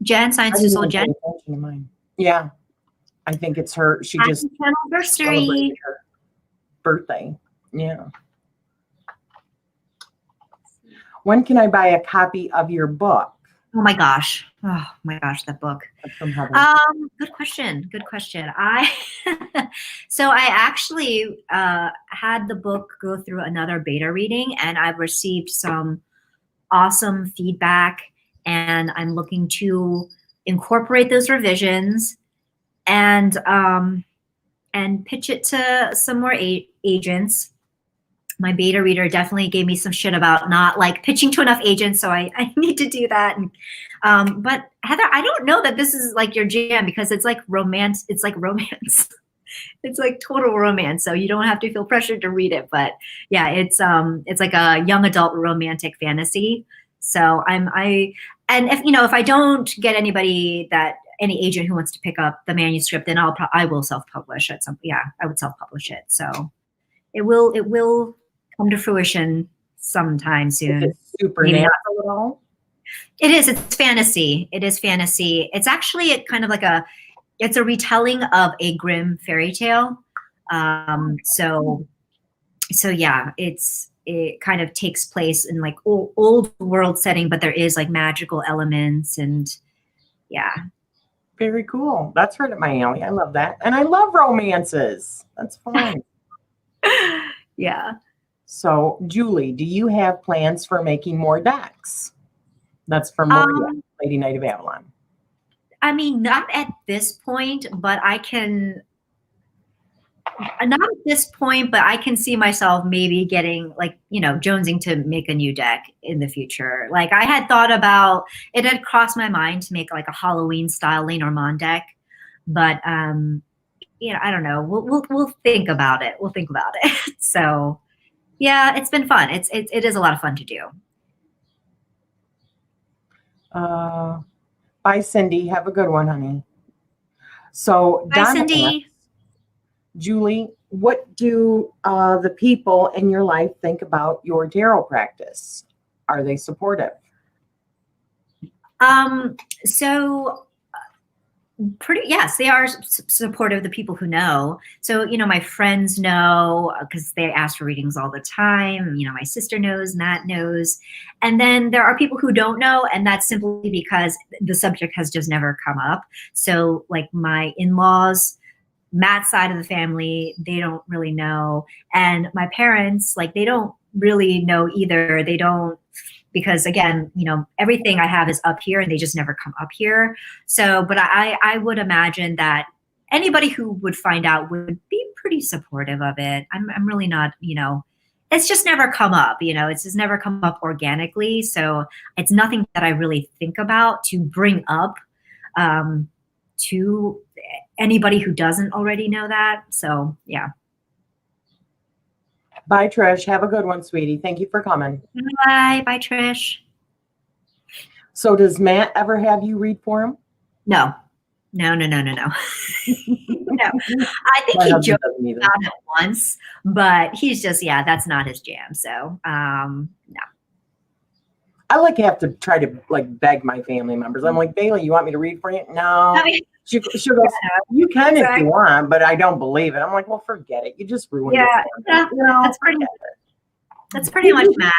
Jen, Science to Soul Jen. Yeah, I think it's her. She Happy just 10th anniversary. celebrated her birthday. Yeah. When can I buy a copy of your book? Oh my gosh. Oh my gosh, that book. From Heather. Good question. Good question. So I actually had the book go through another beta reading, and I've received some awesome feedback, and I'm looking to incorporate those revisions and pitch it to some more agents. My beta reader definitely gave me some shit about not like pitching to enough agents, so I need to do that. And, but Heather, I don't know that this is like your jam, because it's like romance. It's like romance. It's like total romance. So you don't have to feel pressured to read it. But yeah, it's like a young adult romantic fantasy. So and if I don't get any agent who wants to pick up the manuscript, then I will self-publish it. I would self-publish it. So it will come to fruition sometime soon. Is it supernatural at all? It is. It's fantasy. It is fantasy. It's actually kind of like it's a retelling of a Grimm fairy tale. So yeah, it kind of takes place in like old world setting, but there is like magical elements, and yeah. Very cool. That's right up my alley. I love that. And I love romances. That's fun. Yeah. So, Julie, do you have plans for making more decks? That's from Maria, Lady Knight of Avalon. I mean, not at this point, but I can. Not at this point, but I can see myself maybe getting jonesing to make a new deck in the future. Like I had thought about it, had crossed my mind to make like a Halloween style Lenormand deck, but I don't know. We'll think about it. We'll think about it. So yeah, it's been fun. It is a lot of fun to do. Bye, Cindy. Have a good one, honey. So, bye, Cindy. Julie, what do the people in your life think about your tarot practice? Are they supportive? Yes, they are supportive, the people who know. So, my friends know because they ask for readings all the time. My sister knows, Matt knows. And then there are people who don't know, and that's simply because the subject has just never come up. So like my in-laws, Matt's side of the family, they don't really know. And my parents, like, they don't really know either. They don't, because again, everything I have is up here and they just never come up here. So, but I would imagine that anybody who would find out would be pretty supportive of it. I'm really not, it's just never come up, it's just never come up organically. So it's nothing that I really think about to bring up to anybody who doesn't already know that. So yeah. Bye, Trish. Have a good one, sweetie. Thank you for coming. Bye. Bye, Trish. So does Matt ever have you read for him? No. No. No. I think he joked about it once, but he's just, that's not his jam. So, no. I have to try to beg my family members. I'm like, Bailey, you want me to read for you? No. She goes, you can if you want, but I don't believe it. I'm like, well, forget it. You just ruined it. Yeah, that's pretty much Matt.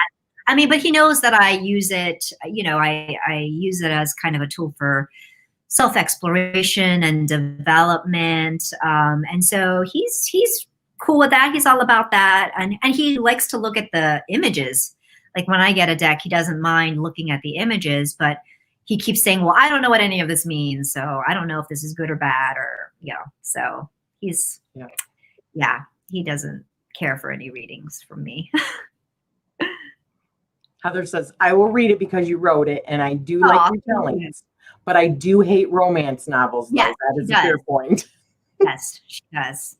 I mean, but he knows that I use it, I use it as kind of a tool for self-exploration and development. And so he's cool with that. He's all about that. And he likes to look at the images. Like when I get a deck, he doesn't mind looking at the images, but he keeps saying, well, I don't know what any of this means. So I don't know if this is good or bad or, so he's, he doesn't care for any readings from me. Heather says, I will read it because you wrote it. And I do like retellings. But I do hate romance novels, though. Yes, That is she a fair does. point. Yes, she does.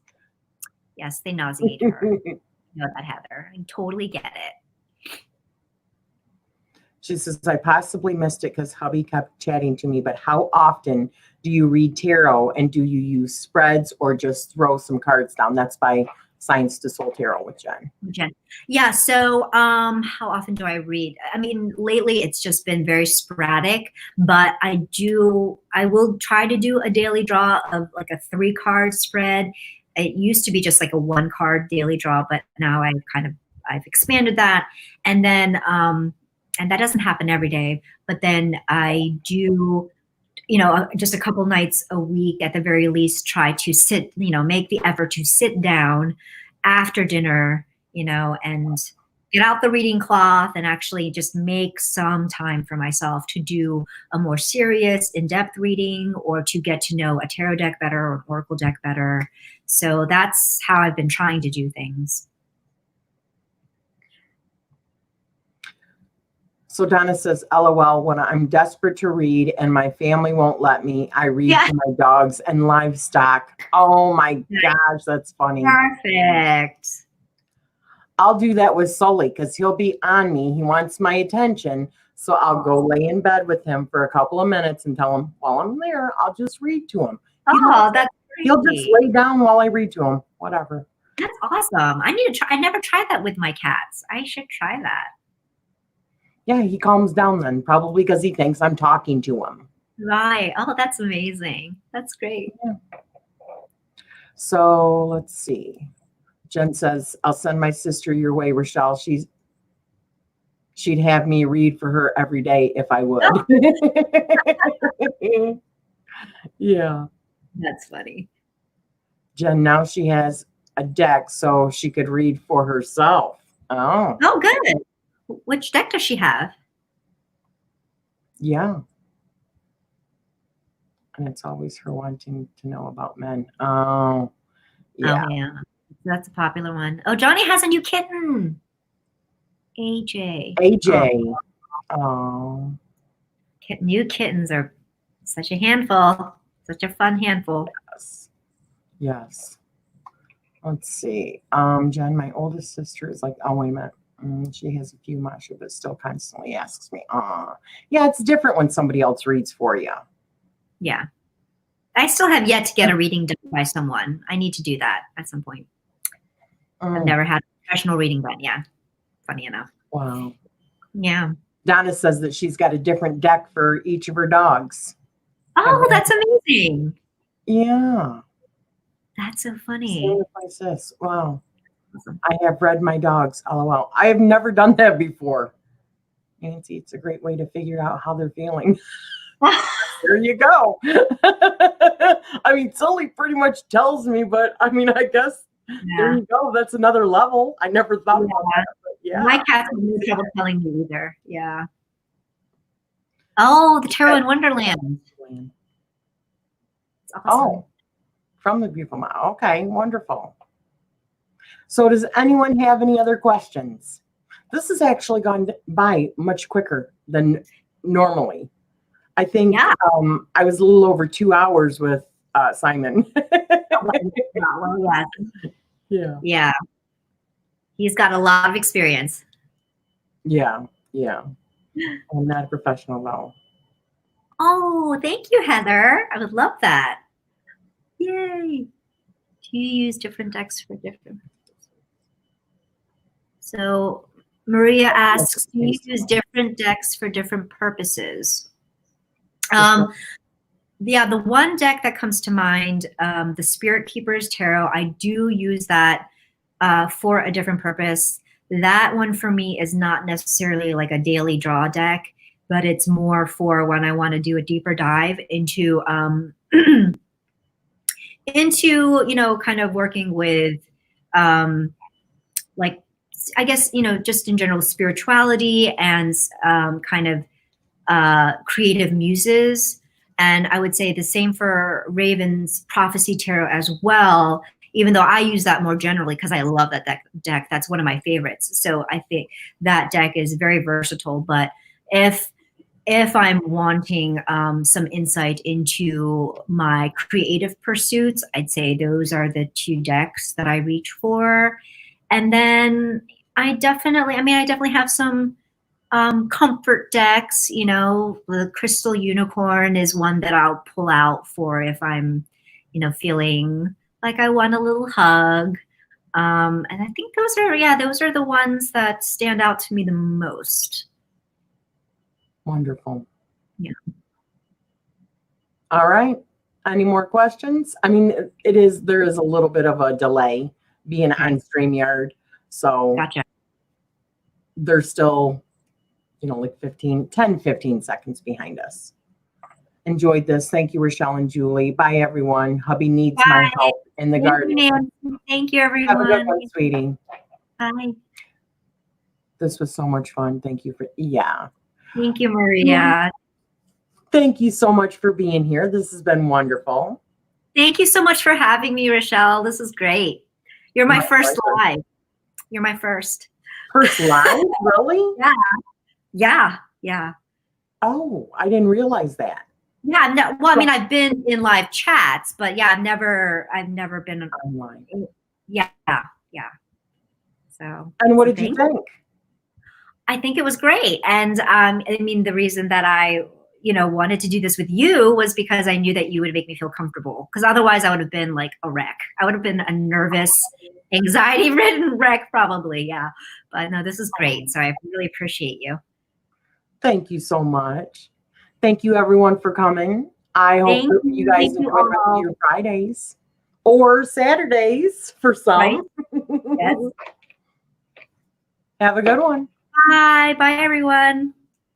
Yes, they nauseate her. You know that, Heather. I totally get it. She says, I possibly missed it because hubby kept chatting to me, but how often do you read tarot, and do you use spreads or just throw some cards down? That's by Science to Soul Tarot with Jen. Jen. Yeah, so how often do I read? I mean, lately it's just been very sporadic, but I will try to do a daily draw of like a 3-card spread. It used to be just like a 1-card daily draw, but now I've expanded that. And then and that doesn't happen every day, but then I do, just a couple nights a week at the very least, try to sit, make the effort to sit down after dinner, and get out the reading cloth and actually just make some time for myself to do a more serious, in-depth reading, or to get to know a tarot deck better or an oracle deck better. So that's how I've been trying to do things. So Donna says, LOL, when I'm desperate to read and my family won't let me, I read to my dogs and livestock. Oh my gosh, that's funny. Perfect. I'll do that with Sully because he'll be on me. He wants my attention. So I'll go lay in bed with him for a couple of minutes and tell him while I'm there, I'll just read to him. He'll just lay down while I read to him. Whatever. That's awesome. I need to try. I never tried that with my cats. I should try that. Yeah, he calms down then, probably because he thinks I'm talking to him. Right. Oh, that's amazing. That's great. Yeah. So let's see. Jen says, I'll send my sister your way, Rachele. She'd have me read for her every day if I would. Oh. Yeah. That's funny. Jen, now she has a deck so she could read for herself. Oh. Oh, good. Which deck does she have? Yeah. And it's always her wanting to know about men. Oh, yeah. Oh, yeah. That's a popular one. Oh, Johnny has a new kitten. AJ. AJ. Oh. New kittens are such a handful. Such a fun handful. Yes. Yes. Let's see. Jen, my oldest sister is like, oh, wait a minute. She has a few Masha, but still constantly asks me, yeah, it's different when somebody else reads for you. Yeah. I still have yet to get a reading done by someone. I need to do that at some point. I've never had a professional reading done. Yeah. Funny enough. Wow. Yeah. Donna says that she's got a different deck for each of her dogs. Oh, that's amazing. Yeah. That's so funny. Same with my sis. Wow. Awesome. I have read my dogs. LOL. I have never done that before. Nancy, it's a great way to figure out how they're feeling. There you go. I mean, Sully pretty much tells me, but I mean, I guess there you go. That's another level. I never thought about that. But yeah. My cats have no trouble telling me either. Yeah. Oh, the Tarot in Wonderland. It's awesome. Oh, from the Beautiful Mom. Okay, wonderful. So does anyone have any other questions? This has actually gone by much quicker than normally. I think I was a little over 2 hours with Simon. Yeah. Yeah. He's got a lot of experience. Yeah. Yeah. I'm not a professional though. Oh, thank you, Heather. I would love that. Yay. Do you use different decks for different? So Maria asks, do you use different decks for different purposes? Yeah, the one deck that comes to mind, the Spirit Keepers Tarot, I do use that for a different purpose. That one for me is not necessarily like a daily draw deck, but it's more for when I want to do a deeper dive into kind of working with like, I guess, just in general spirituality and kind of creative muses. And I would say the same for Raven's Prophecy Tarot as well, even though I use that more generally because I love that deck. That's one of my favorites. So I think that deck is very versatile. But if if I'm wanting some insight into my creative pursuits, I'd say those are the two decks that I reach for. And then I definitely have some comfort decks. You know, the Crystal Unicorn is one that I'll pull out for if I'm, you know, feeling like I want a little hug. And I think those are the ones that stand out to me the most. Wonderful. Yeah. All right. Any more questions? I mean, there is a little bit of a delay being on StreamYard. So Gotcha. they're still, you know, like 10, 15 seconds behind us. Enjoyed this. Thank you, Rachele and Julie. Bye, everyone. Hubby needs my help in the garden. Thank you, everyone. Have a good one, sweetie. Bye. This was so much fun. Thank you Thank you, Maria. Thank you so much for being here. This has been wonderful. Thank you so much for having me, Rachele. This is great. You're my first live. You're my first. First live? Really? Yeah. Oh, I didn't realize that. Yeah, no, well, I mean, I've been in live chats, but yeah, I've never been online. Yeah. So. And what did you think? I think it was great. And I mean, the reason that I, you know, wanted to do this with you was because I knew that you would make me feel comfortable. Because otherwise I would have been like a wreck. I would have been a nervous, anxiety-ridden wreck probably. Yeah. But no, this is great. So I really appreciate you. Thank you so much. Thank you everyone for coming. I hope that you guys enjoy the rest of your Fridays or Saturdays for some. Right? Yes. Have a good one. Bye. Bye, everyone.